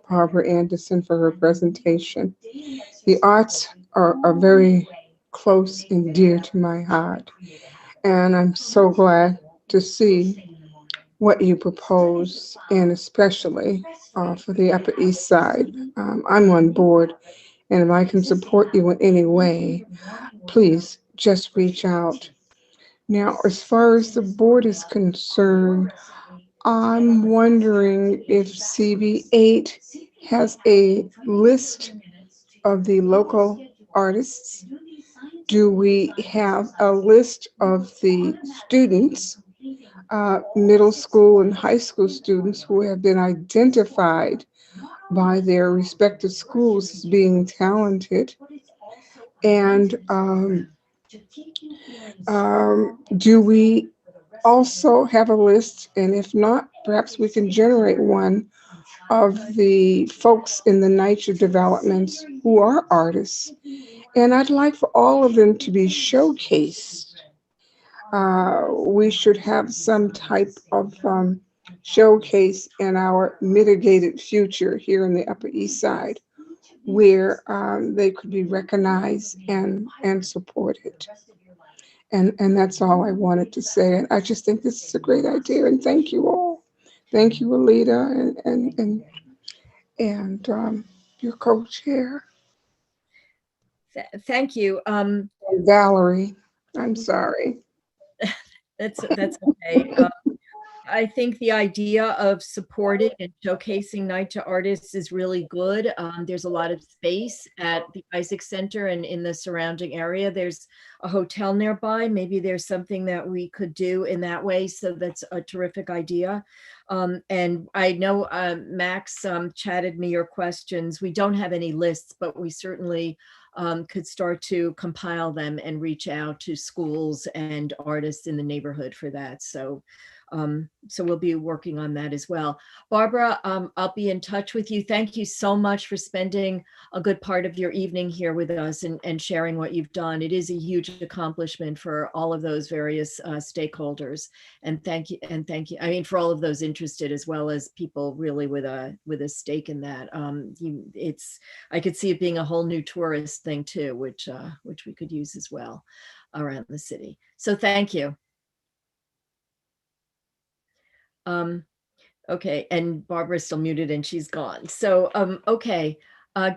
Speaker 9: Barbara Anderson for her presentation. The arts are very close and dear to my heart, and I'm so glad to see what you propose, and especially for the Upper East Side. I'm on board, and if I can support you in any way, please just reach out. Now, as far as the board is concerned, I'm wondering if CB8 has a list of the local artists. Do we have a list of the students, middle school and high school students, who have been identified by their respective schools as being talented? And do we also have a list, and if not, perhaps we can generate one, of the folks in the NYCHA developments who are artists? And I'd like for all of them to be showcased. We should have some type of showcase in our mitigated future here in the Upper East Side, where they could be recognized and supported. And that's all I wanted to say. And I just think this is a great idea. And thank you all. Thank you, Alita, and your co-chair.
Speaker 1: Thank you.
Speaker 9: And Valerie, I'm sorry.
Speaker 1: That's okay. I think the idea of supporting and showcasing NYCHA artists is really good. There's a lot of space at the Isaac Center and in the surrounding area. There's a hotel nearby. Maybe there's something that we could do in that way. So that's a terrific idea. And I know Max chatted me your questions. We don't have any lists, but we certainly could start to compile them and reach out to schools and artists in the neighborhood for that. So we'll be working on that as well. Barbara, I'll be in touch with you. Thank you so much for spending a good part of your evening here with us and sharing what you've done. It is a huge accomplishment for all of those various stakeholders. And thank you. I mean, for all of those interested, as well as people really with a stake in that. I could see it being a whole new tourist thing too, which we could use as well. around the city. So thank you. Okay, and Barbara's still muted and she's gone. So, okay.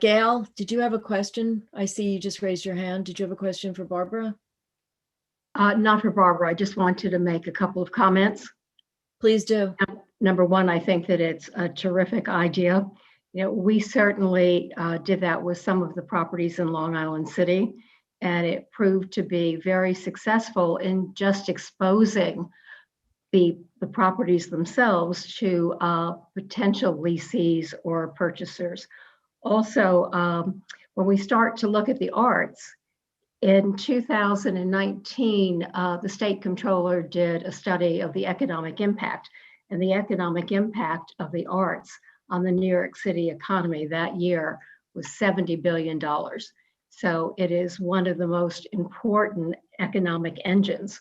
Speaker 1: Gail, did you have a question? I see you just raised your hand. Did you have a question for Barbara?
Speaker 10: Not for Barbara. I just wanted to make a couple of comments.
Speaker 1: Please do.
Speaker 10: Number one, I think that it's a terrific idea. You know, we certainly did that with some of the properties in Long Island City, and it proved to be very successful in just exposing the properties themselves to potential lessees or purchasers. Also, when we start to look at the arts, in 2019, the state comptroller did a study of the economic impact, and the economic impact of the arts on the New York City economy that year was $70 billion. So it is one of the most important economic engines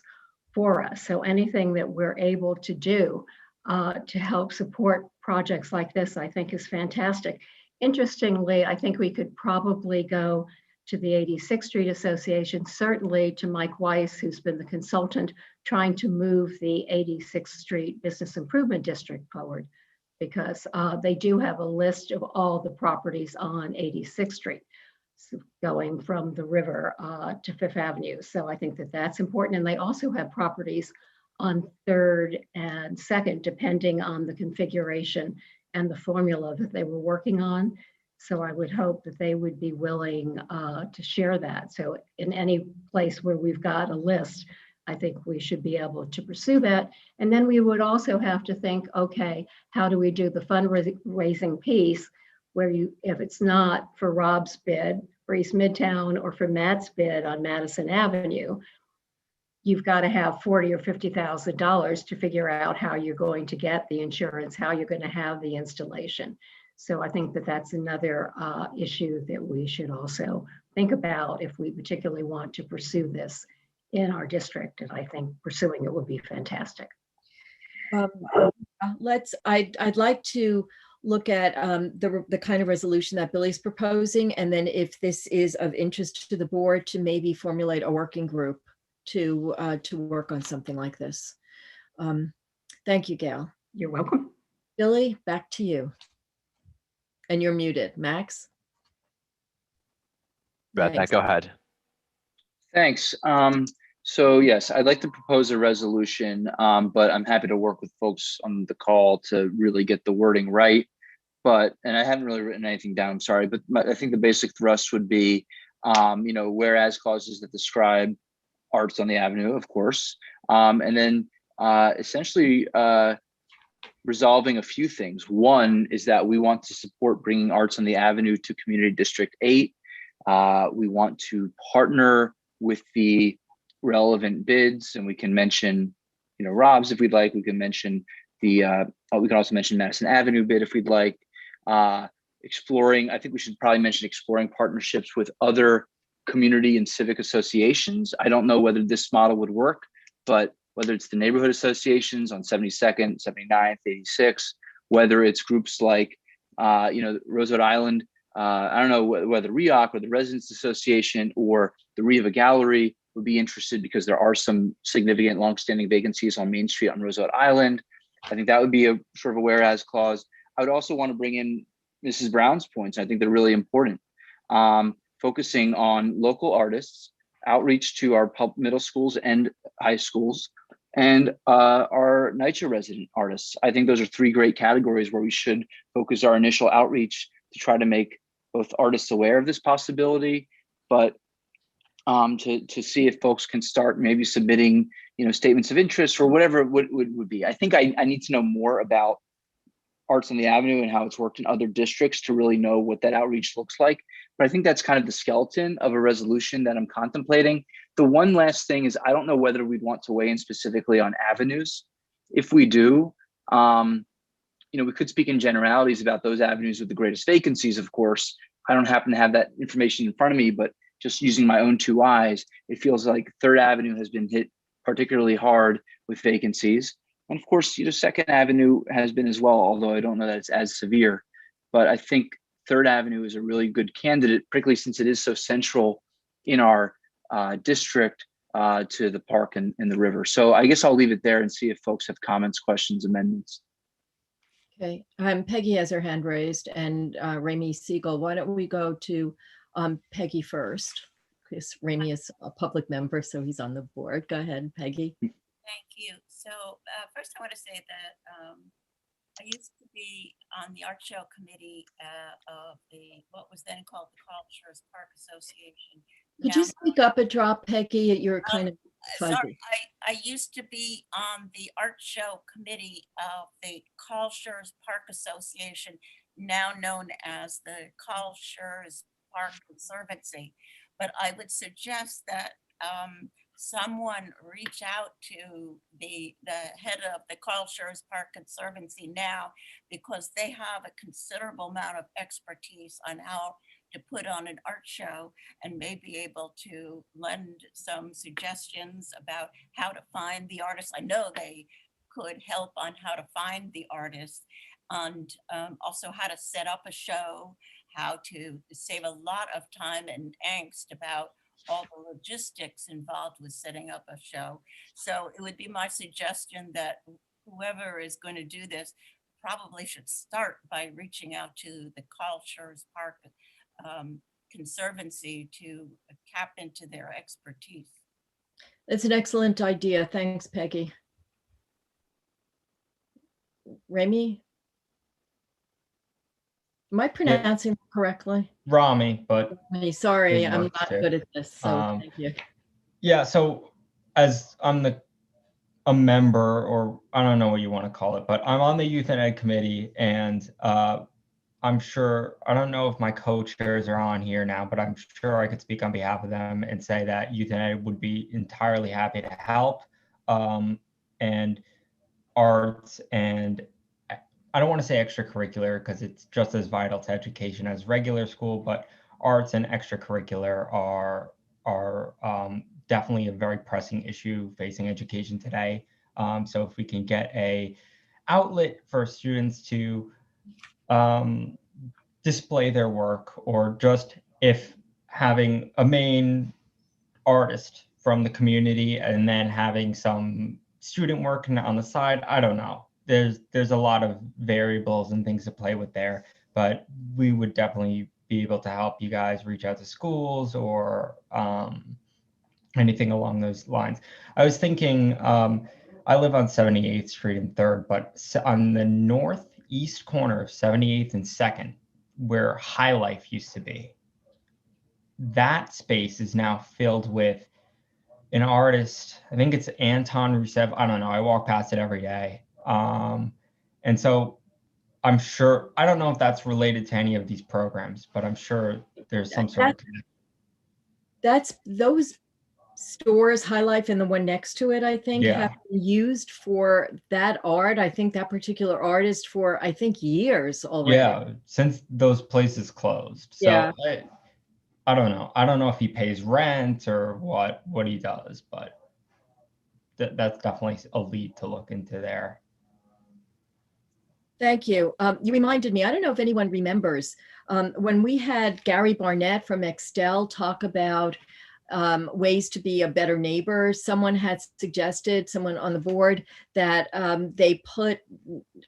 Speaker 10: for us. So anything that we're able to do to help support projects like this, I think is fantastic. Interestingly, I think we could probably go to the 86th Street Association, certainly to Mike Weiss, who's been the consultant trying to move the 86th Street Business Improvement District forward, because they do have a list of all the properties on 86th Street, so going from the river to Fifth Avenue. So I think that that's important. And they also have properties on 3rd and 2nd, depending on the configuration and the formula that they were working on. So I would hope that they would be willing to share that. So in any place where we've got a list, I think we should be able to pursue that. And then we would also have to think, okay, how do we do the fundraising piece where if it's not for Rob's bid for East Midtown or for Matt's bid on Madison Avenue, you've got to have $40,000 or $50,000 to figure out how you're going to get the insurance, how you're going to have the installation. So I think that that's another issue that we should also think about if we particularly want to pursue this in our district. And I think pursuing it would be fantastic.
Speaker 1: I'd like to look at the kind of resolution that Billy's proposing, and then if this is of interest to the board, to maybe formulate a working group to work on something like this. Thank you, Gail.
Speaker 10: You're welcome.
Speaker 1: Billy, back to you. And you're muted. Max?
Speaker 2: Matt, go ahead.
Speaker 7: Thanks. So yes, I'd like to propose a resolution, but I'm happy to work with folks on the call to really get the wording right. And I haven't really written anything down, sorry, but I think the basic thrust would be, whereas clauses that describe arts on the avenue, of course, and then essentially resolving a few things. One is that we want to support bringing arts on the avenue to Community District 8. We want to partner with the relevant bids, and we can mention, Rob's if we'd like. We can mention we can also mention Madison Avenue bid if we'd like. Exploring, I think we should probably mention exploring partnerships with other community and civic associations. I don't know whether this model would work, but whether it's the neighborhood associations on 72nd, 79th, 86, whether it's groups like, Rosewood Island, I don't know whether REOC or the Residents Association or the Riva Gallery would be interested, because there are some significant longstanding vacancies on Main Street on Rosewood Island. I think that would be a sort of a whereas clause. I would also want to bring in Mrs. Brown's points. I think they're really important. Focusing on local artists, outreach to our middle schools and high schools, and our NYCHA resident artists. I think those are three great categories where we should focus our initial outreach to try to make both artists aware of this possibility, but to see if folks can start maybe submitting, statements of interest or whatever it would be. I think I need to know more about Arts on the Avenue and how it's worked in other districts to really know what that outreach looks like. But I think that's kind of the skeleton of a resolution that I'm contemplating. The one last thing is, I don't know whether we'd want to weigh in specifically on avenues. If we do, we could speak in generalities about those avenues with the greatest vacancies, of course. I don't happen to have that information in front of me, but just using my own two eyes, it feels like 3rd Avenue has been hit particularly hard with vacancies. And of course, 2nd Avenue has been as well, although I don't know that it's as severe. But I think 3rd Avenue is a really good candidate, particularly since it is so central in our district, to the park and the river. So I guess I'll leave it there and see if folks have comments, questions, amendments.
Speaker 1: Okay, Peggy has her hand raised, and Remy Siegel. Why don't we go to Peggy first? Because Remy is a public member, so he's on the board. Go ahead, Peggy.
Speaker 6: Thank you. So first I want to say that I used to be on the art show committee of what was then called the Cultures Park Association.
Speaker 1: Could you speak up a drop, Peggy? You're kind of fuzzy.
Speaker 6: Sorry, I used to be on the art show committee of the Cultures Park Association, now known as the Cultures Park Conservancy. But I would suggest that someone reach out to the head of the Cultures Park Conservancy now, because they have a considerable amount of expertise on how to put on an art show, and may be able to lend some suggestions about how to find the artists. I know they could help on how to find the artists, and also how to set up a show, how to save a lot of time and angst about all the logistics involved with setting up a show. So it would be my suggestion that whoever is going to do this probably should start by reaching out to the Cultures Park Conservancy to tap into their expertise.
Speaker 1: That's an excellent idea. Thanks, Peggy. Remy? Am I pronouncing it correctly?
Speaker 11: Rami, but
Speaker 1: sorry,
Speaker 11: it
Speaker 1: I'm
Speaker 11: works
Speaker 1: not
Speaker 11: too.
Speaker 1: good at this, so thank you.
Speaker 11: Yeah, so as I'm a member, or I don't know what you want to call it, but I'm on the Youth and Ed Committee, and I'm sure, I don't know if my co-chairs are on here now, but I'm sure I could speak on behalf of them and say that Youth and Ed would be entirely happy to help. And arts, and I don't want to say extracurricular because it's just as vital to education as regular school, but arts and extracurricular are definitely a very pressing issue facing education today. So if we can get a outlet for students to display their work, or just if having a main artist from the community and then having some student work on the side, I don't know. There's a lot of variables and things to play with there, but we would definitely be able to help you guys reach out to schools or anything along those lines. I was thinking, I live on 78th Street and 3rd, but on the northeast corner of 78th and 2nd, where High Life used to be, that space is now filled with an artist. I think it's Anton Rusev. I don't know. I walk past it every day. And so I'm sure, I don't know if that's related to any of these programs, but I'm sure there's some sort of connection.
Speaker 1: That's those stores, High Life and the one next to it, I think, have been used for that art. I think that particular artist for, I think, years already.
Speaker 11: Yeah, since those places closed. So
Speaker 1: yeah.
Speaker 11: I don't know. I don't know if he pays rent or what he does, but that's definitely a lead to look into there.
Speaker 1: Thank you. You reminded me, I don't know if anyone remembers, when we had Gary Barnett from Extel talk about ways to be a better neighbor, someone had suggested, someone on the board, that they put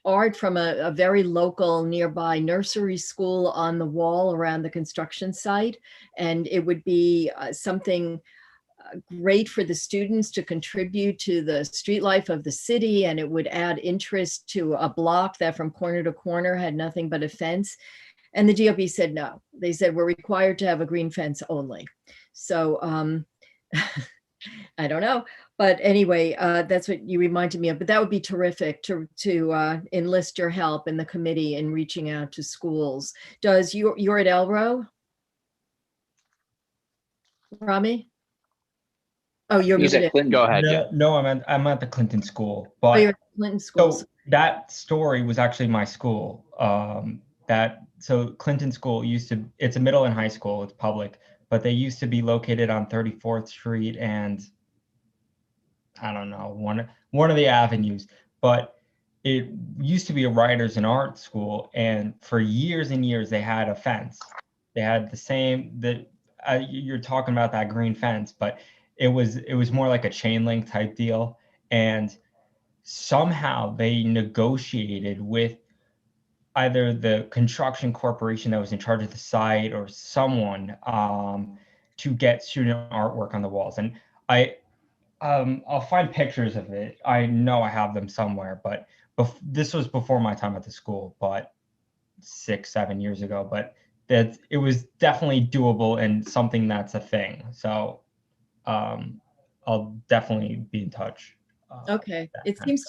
Speaker 1: art from a very local nearby nursery school on the wall around the construction site. And it would be something great for the students to contribute to the street life of the city, and it would add interest to a block that from corner to corner had nothing but a fence. And the DOB said no. They said we're required to have a green fence only. So I don't know, but anyway, that's what you reminded me of. But that would be terrific to enlist your help in the committee in reaching out to schools. Does you're at Elro, Rami? Oh, you're muted.
Speaker 2: Go ahead.
Speaker 11: No, I'm at the Clinton School, but
Speaker 1: you're at Clinton School.
Speaker 11: So that story was actually my school. So Clinton School it's a middle and high school, it's public, but they used to be located on 34th Street and I don't know, one of the avenues, but it used to be a writers and art school. And for years and years, they had a fence. They had the same, you're talking about that green fence, but it was more like a chain link type deal. And somehow they negotiated with either the construction corporation that was in charge of the site or someone to get student artwork on the walls. And I'll find pictures of it. I know I have them somewhere, but this was before my time at the school, but 6-7 years ago. But that it was definitely doable and something that's a thing. So I'll definitely be in touch.
Speaker 1: Okay, it seems,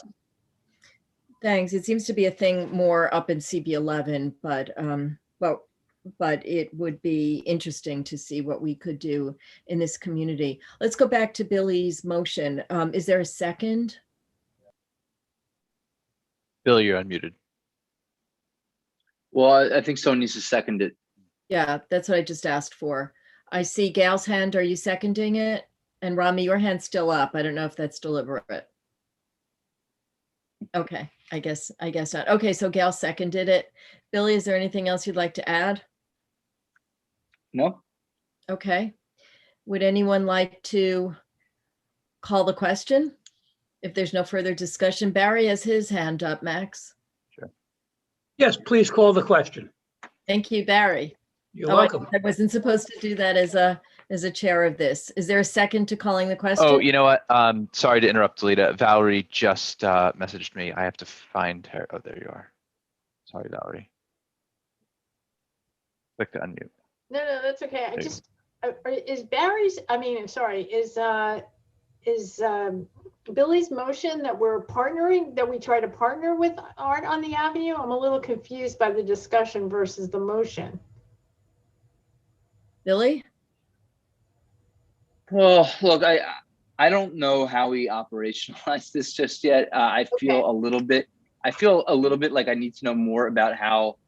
Speaker 1: thanks. It seems to be a thing more up in CB11, but it would be interesting to see what we could do in this community. Let's go back to Billy's motion. Is there a second?
Speaker 2: Bill, you're unmuted.
Speaker 7: Well, I think someone needs to second it.
Speaker 1: Yeah, that's what I just asked for. I see Gail's hand. Are you seconding it? And Rami, your hand's still up. I don't know if that's deliberate. Okay, I guess not. Okay, so Gail seconded it. Billy, is there anything else you'd like to add?
Speaker 7: No?
Speaker 1: Okay. Would anyone like to call the question? If there's no further discussion, Barry has his hand up, Max.
Speaker 12: Yes, please call the question.
Speaker 1: Thank you, Barry.
Speaker 12: You're
Speaker 1: Oh,
Speaker 12: welcome.
Speaker 1: I wasn't supposed to do that as a chair of this. Is there a second to calling the question?
Speaker 2: Oh, you know what? Sorry to interrupt, Lita. Valerie just messaged me. I have to find her. Oh, there you are. Sorry, Valerie. Click to unmute.
Speaker 13: No, that's okay.
Speaker 2: There you
Speaker 13: Is Barry's, is Billy's motion that we're partnering, that we try to partner with Art on the Avenue? I'm a little confused by the discussion versus the motion.
Speaker 1: Billy?
Speaker 7: Well, look, I don't know how we operationalize this just yet. I feel a little bit like I need to know more about how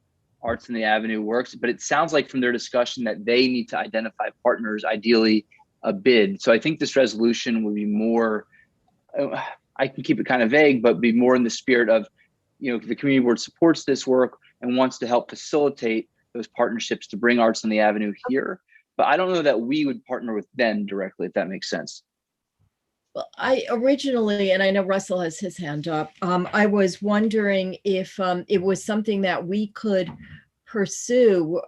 Speaker 7: Arts on the Avenue works, but it sounds like from their discussion that they need to identify partners, ideally a bid. So I think this resolution would be more, I can keep it kind of vague, but be more in the spirit of, the community board supports this work and wants to help facilitate those partnerships to bring Arts on the Avenue here. But I don't know that we would partner with them directly, if that makes sense.
Speaker 1: Well, I originally, and I know Russell has his hand up, I was wondering if it was something that we could pursue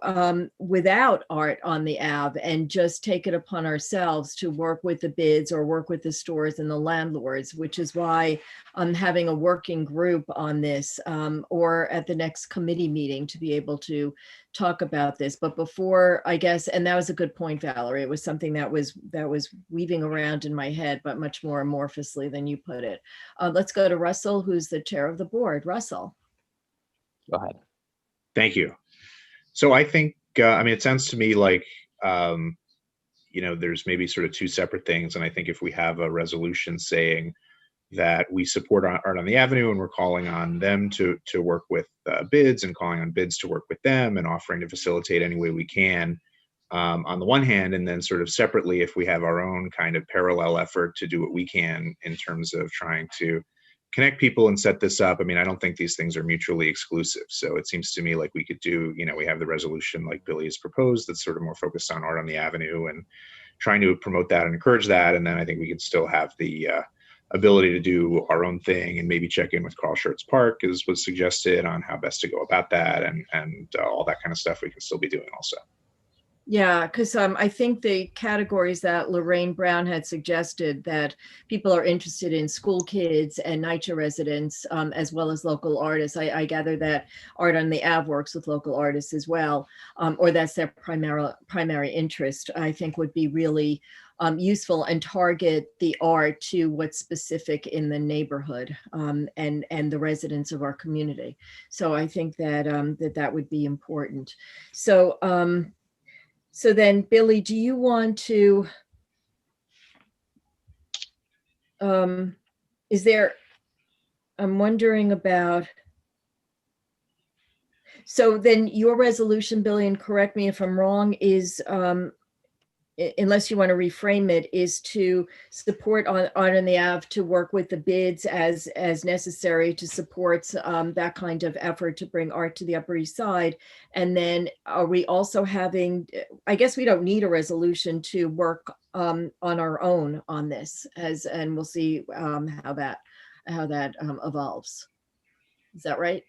Speaker 1: without Art on the Ave and just take it upon ourselves to work with the bids or work with the stores and the landlords, which is why I'm having a working group on this or at the next committee meeting to be able to talk about this. But before, I guess, and that was a good point, Valerie, it was something that was weaving around in my head, but much more amorphously than you put it. Let's go to Russell, who's the chair of the board. Russell.
Speaker 2: Go ahead.
Speaker 14: Thank you. So I think, it sounds to me like, there's maybe sort of two separate things. And I think if we have a resolution saying that we support Art on the Avenue and we're calling on them to work with bids and calling on bids to work with them and offering to facilitate any way we can on the one hand, and then sort of separately, if we have our own kind of parallel effort to do what we can in terms of trying to connect people and set this up. I don't think these things are mutually exclusive. So it seems to me like we could do, we have the resolution like Billy has proposed that's sort of more focused on Art on the Avenue and trying to promote that and encourage that. And then I think we could still have the ability to do our own thing and maybe check in with Carl Schurz Park, as was suggested, on how best to go about that and all that kind of stuff we can still be doing also.
Speaker 1: Yeah, because I think the categories that Lorraine Brown had suggested, that people are interested in school kids and NYCHA residents, as well as local artists. I gather that Art on the Ave works with local artists as well, or that's their primary interest, I think would be really useful and target the art to what's specific in the neighborhood and the residents of our community. So I think that that would be important. So then, Billy, do you want to, I'm wondering about, so then your resolution, Billy, and correct me if I'm wrong, is unless you want to reframe it, is to support Art on the Ave to work with the bids as necessary to support that kind of effort to bring art to the Upper East Side. And then are we also having, I guess we don't need a resolution to work on our own on this, and we'll see how that evolves. Is that right?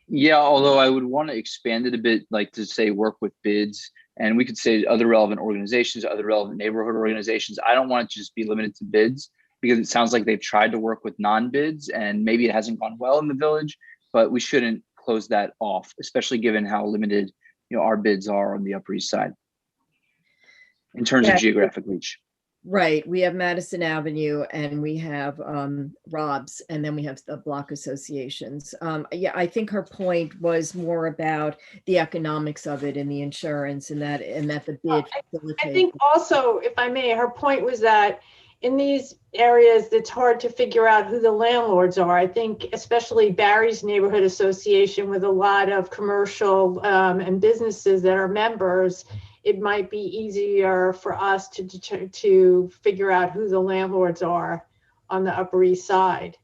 Speaker 7: Yeah, although I would want to expand it a bit, like to say work with bids, and we could say other relevant organizations, other relevant neighborhood organizations. I don't want it to just be limited to bids, because it sounds like they've tried to work with non-bids and maybe it hasn't gone well in the village, but we shouldn't close that off, especially given how limited, our bids are on the Upper East Side in terms of geographic reach.
Speaker 1: Right. We have Madison Avenue and we have Rob's, and then we have the block associations. Yeah, I think her point was more about the economics of it and the insurance and that the bid facilitates.
Speaker 13: I think also, if I may, her point was that in these areas, it's hard to figure out who the landlords are. I think especially Barry's neighborhood association with a lot of commercial and businesses that are members, it might be easier for us to figure out who the landlords are on the Upper East Side.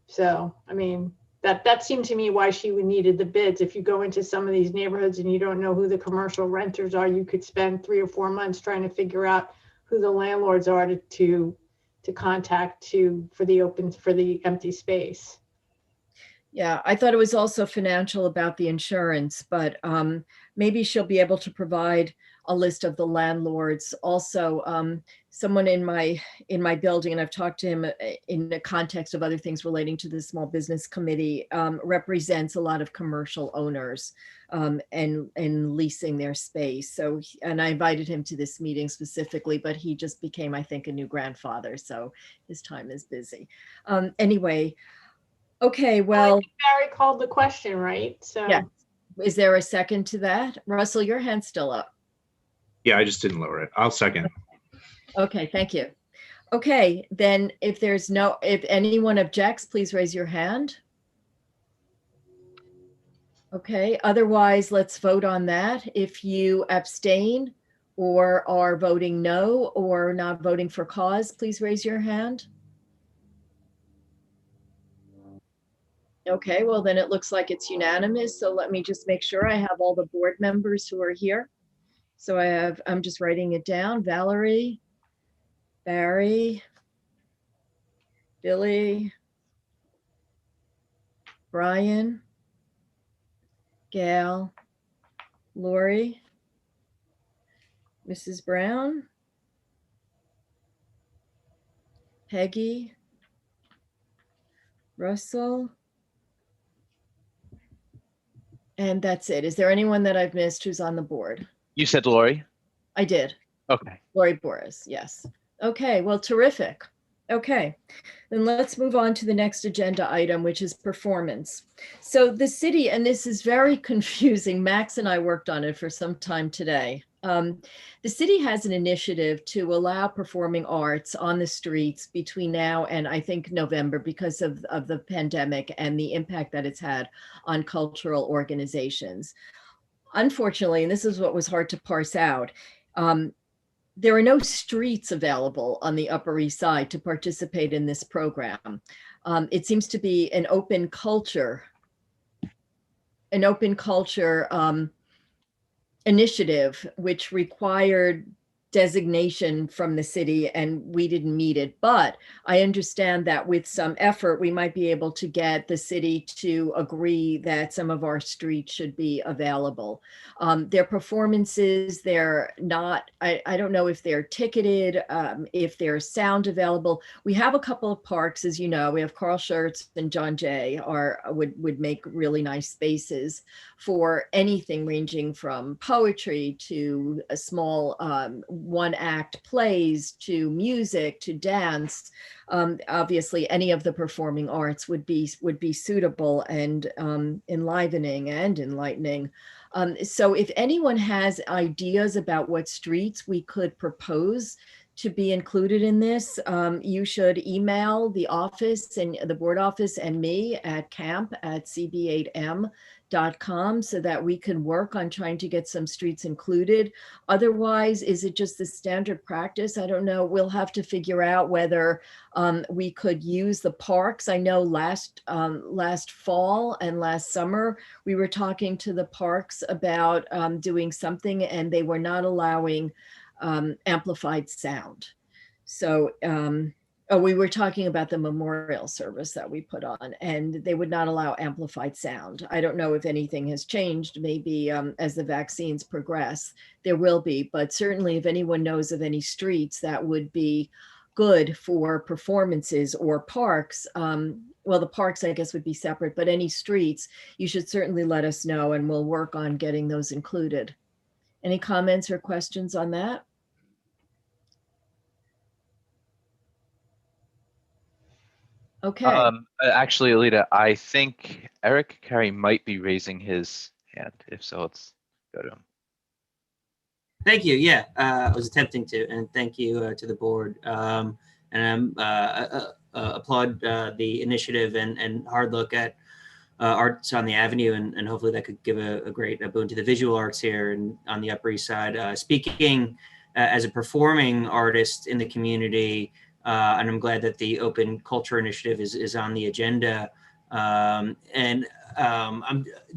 Speaker 13: So, I mean, that seemed to me why she needed the bids. If you go into some of these neighborhoods and you don't know who the commercial renters are, you could spend 3 or 4 months trying to figure out who the landlords are to contact for the empty space.
Speaker 1: Yeah, I thought it was also financial about the insurance, but maybe she'll be able to provide a list of the landlords. Also, someone in my building, and I've talked to him in the context of other things relating to the small business committee, represents a lot of commercial owners and leasing their space. So, and I invited him to this meeting specifically, but he just became, I think, a new grandfather, so his time is busy. Anyway. Okay, well,
Speaker 13: I think Barry called the question, right? So
Speaker 1: yeah. Is there a second to that? Russell, your hand's still up.
Speaker 14: Yeah, I just didn't lower it. I'll second.
Speaker 1: Okay, thank you. Okay, then if anyone objects, please raise your hand. Okay, otherwise let's vote on that. If you abstain or are voting no or not voting for cause, please raise your hand. Okay, well then it looks like it's unanimous. So let me just make sure I have all the board members who are here. So I'm just writing it down. Valerie, Barry, Billy, Brian, Gail, Lori, Mrs. Brown, Peggy, Russell, and that's it. Is there anyone that I've missed who's on the board?
Speaker 2: You said Lori?
Speaker 1: I did.
Speaker 2: Okay.
Speaker 1: Lori Boris, yes. Okay, well, terrific. Okay, then let's move on to the next agenda item, which is performance. So the city, and this is very confusing, Max and I worked on it for some time today. The city has an initiative to allow performing arts on the streets between now and I think November because of the pandemic and the impact that it's had on cultural organizations. Unfortunately, and this is what was hard to parse out, there are no streets available on the Upper East Side to participate in this program. It seems to be an open culture initiative, which required designation from the city, and we didn't meet it. But I understand that with some effort, we might be able to get the city to agree that some of our streets should be available. Their performances, they're not, I don't know if they're ticketed, if there's sound available. We have a couple of parks, as you know, we have Carl Schurz and John Jay would make really nice spaces for anything ranging from poetry to a small one-act plays to music to dance. Obviously, any of the performing arts would be suitable and enlivening and enlightening. So if anyone has ideas about what streets we could propose to be included in this, you should email the office and the board office and me at camp@cb8m.com so that we can work on trying to get some streets included. Otherwise, is it just the standard practice? I don't know. We'll have to figure out whether we could use the parks. I know last fall and last summer, we were talking to the parks about doing something, and they were not allowing amplified sound. So we were talking about the memorial service that we put on, and they would not allow amplified sound. I don't know if anything has changed. Maybe as the vaccines progress, there will be, but certainly if anyone knows of any streets that would be good for performances or parks, well, the parks, I guess, would be separate, but any streets, you should certainly let us know, and we'll work on getting those included. Any comments or questions on that? Okay.
Speaker 2: Actually, Alita, I think Eric Carey might be raising his hand. If so, let's go to him.
Speaker 15: Thank you. Yeah, I was attempting to, and thank you to the board. And applaud the initiative and hard look at arts on the Avenue, and hopefully that could give a great boon to the visual arts here and on the Upper East Side. Speaking as a performing artist in the community, and I'm glad that the Open Culture Initiative is on the agenda. I'm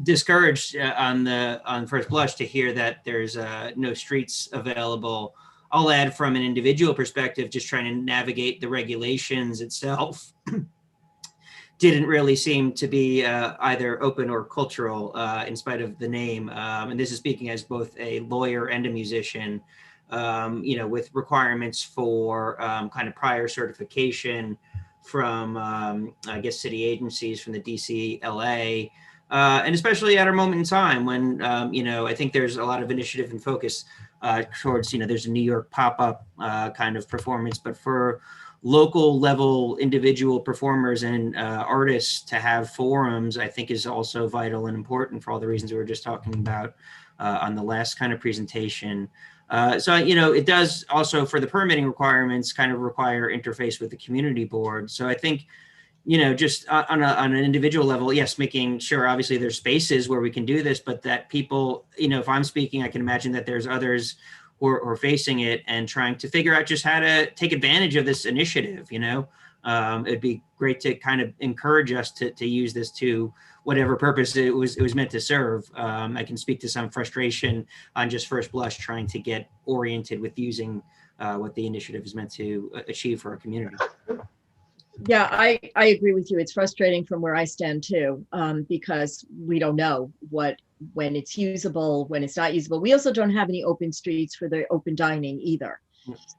Speaker 15: discouraged on first blush to hear that there's no streets available. I'll add from an individual perspective, just trying to navigate the regulations itself didn't really seem to be either open or cultural in spite of the name. And this is speaking as both a lawyer and a musician, with requirements for kind of prior certification from, I guess, city agencies from the DC, LA, and especially at our moment in time when, I think there's a lot of initiative and focus towards, there's a New York pop-up kind of performance, but for local level individual performers and artists to have forums, I think is also vital and important for all the reasons we were just talking about on the last kind of presentation. So, it does also for the permitting requirements kind of require interface with the community board. So I think, just on an individual level, yes, making sure obviously there's spaces where we can do this, but that people, if I'm speaking, I can imagine that there's others who are facing it and trying to figure out just how to take advantage of this initiative. It'd be great to kind of encourage us to use this to whatever purpose it was meant to serve. I can speak to some frustration on just first blush trying to get oriented with using what the initiative is meant to achieve for our community.
Speaker 1: Yeah, I agree with you. It's frustrating from where I stand too, because we don't know when it's usable, when it's not usable. We also don't have any open streets for the open dining either.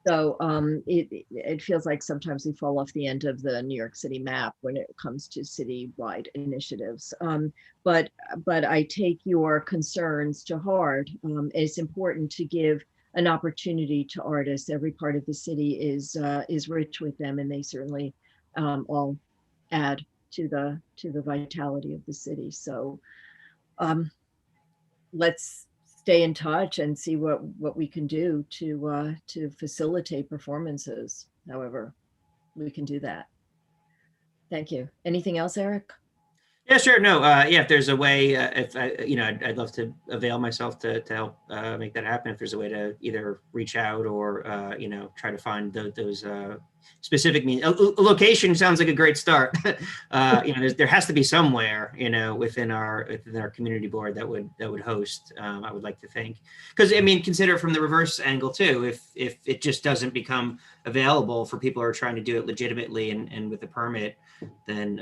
Speaker 1: So it feels like sometimes we fall off the end of the New York City map when it comes to citywide initiatives. But I take your concerns to heart. It's important to give an opportunity to artists. Every part of the city is rich with them, and they certainly all add to the vitality of the city. So let's stay in touch and see what we can do to facilitate performances. However, we can do that. Thank you. Anything else, Eric?
Speaker 15: Yeah, sure. No, if there's a way, I'd love to avail myself to help make that happen. If there's a way to either reach out or, try to find those specific means. A location sounds like a great start. There has to be somewhere, within our community board that would host. I would like to think, because consider from the reverse angle too. If it just doesn't become available for people who are trying to do it legitimately and with a permit, then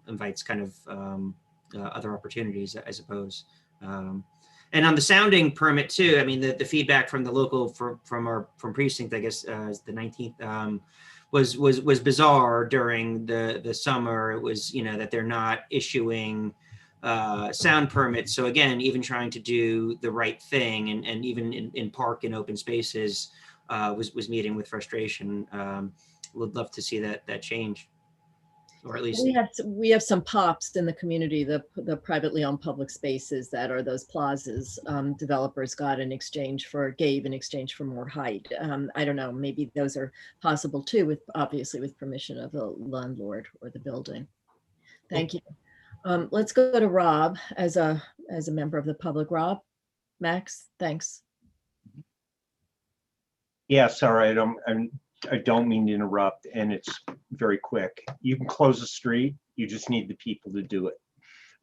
Speaker 15: invites kind of other opportunities, I suppose. And on the sounding permit too, the feedback from the local from precinct, I guess, is the 19th, was bizarre during the summer. It was, that they're not issuing sound permits. So again, even trying to do the right thing and even in park and open spaces was meeting with frustration. Would love to see that change. or at least
Speaker 1: We have some POPs in the community, the privately owned public spaces that are those plazas developers gave in exchange for more height. I don't know, maybe those are possible too, obviously with permission of the landlord or the building. Thank you. Let's go to Rob as a member of the public. Rob, Max, thanks.
Speaker 8: Yeah, sorry, I don't mean to interrupt, and it's very quick. You can close a street, you just need the people to do it.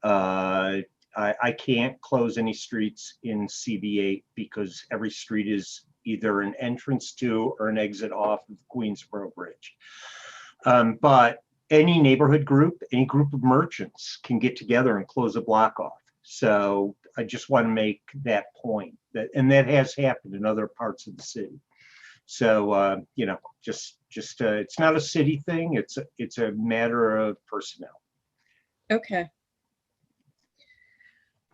Speaker 8: I can't close any streets in CB8 because every street is either an entrance to or an exit off of the Queensboro Bridge. But any neighborhood group, any group of merchants can get together and close a block off. So I just want to make that point, and that has happened in other parts of the city. So, you know, just it's not a city thing. It's a matter of personnel.
Speaker 1: Okay.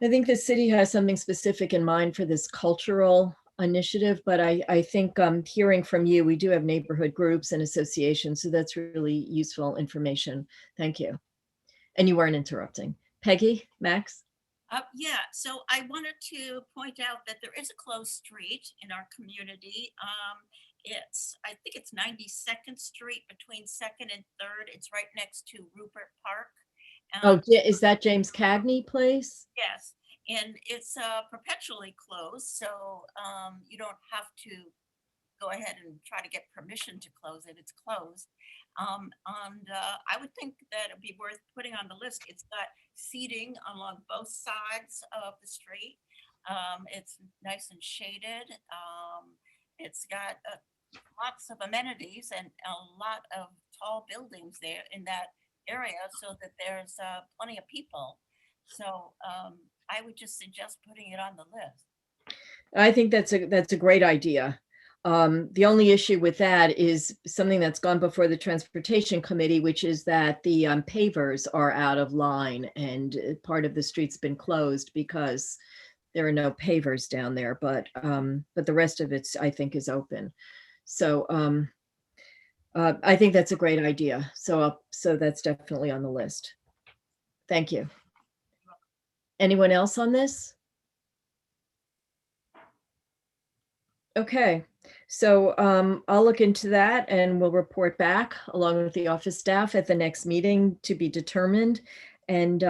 Speaker 1: I think the city has something specific in mind for this cultural initiative, but I think hearing from you, we do have neighborhood groups and associations, so that's really useful information. Thank you. And you weren't interrupting. Peggy, Max?
Speaker 6: Yeah, so I wanted to point out that there is a closed street in our community. I think it's 92nd Street between 2nd and 3rd. It's right next to Rupert Park.
Speaker 1: Oh, is that James Cagney place?
Speaker 6: Yes, and it's perpetually closed, so you don't have to go ahead and try to get permission to close it. It's closed. And I would think that it'd be worth putting on the list. It's got seating along both sides of the street. It's nice and shaded. It's got lots of amenities and a lot of tall buildings there in that area, so that there's plenty of people. So I would just suggest putting it on the list.
Speaker 1: I think that's a great idea. The only issue with that is something that's gone before the Transportation Committee, which is that the pavers are out of line and part of the street's been closed because there are no pavers down there, but the rest of it, I think, is open. So I think that's a great idea. So that's definitely on the list. Thank you. Anyone else on this? Okay, so I'll look into that and we'll report back along with the office staff at the next meeting to be determined. And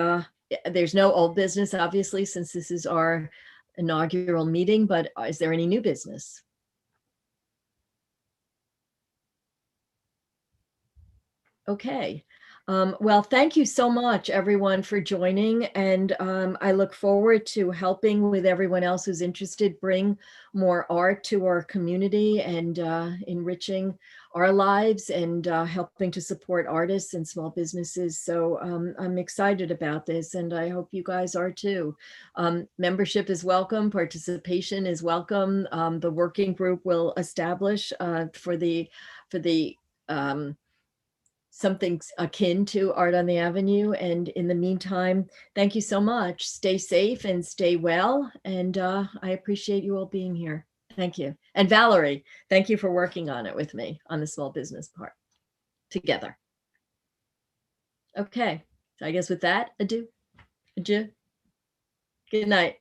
Speaker 1: there's no old business, obviously, since this is our inaugural meeting, but is there any new business? Okay. Well, thank you so much, everyone, for joining. And I look forward to helping with everyone else who's interested, bring more art to our community and enriching our lives and helping to support artists and small businesses. So I'm excited about this, and I hope you guys are too. Membership is welcome. Participation is welcome. The working group will establish for the something akin to Art on the Avenue. And in the meantime, thank you so much. Stay safe and stay well. And I appreciate you all being here. Thank you. And Valerie, thank you for working on it with me on the small business part together. Okay, so I guess with that, adieu. Good night.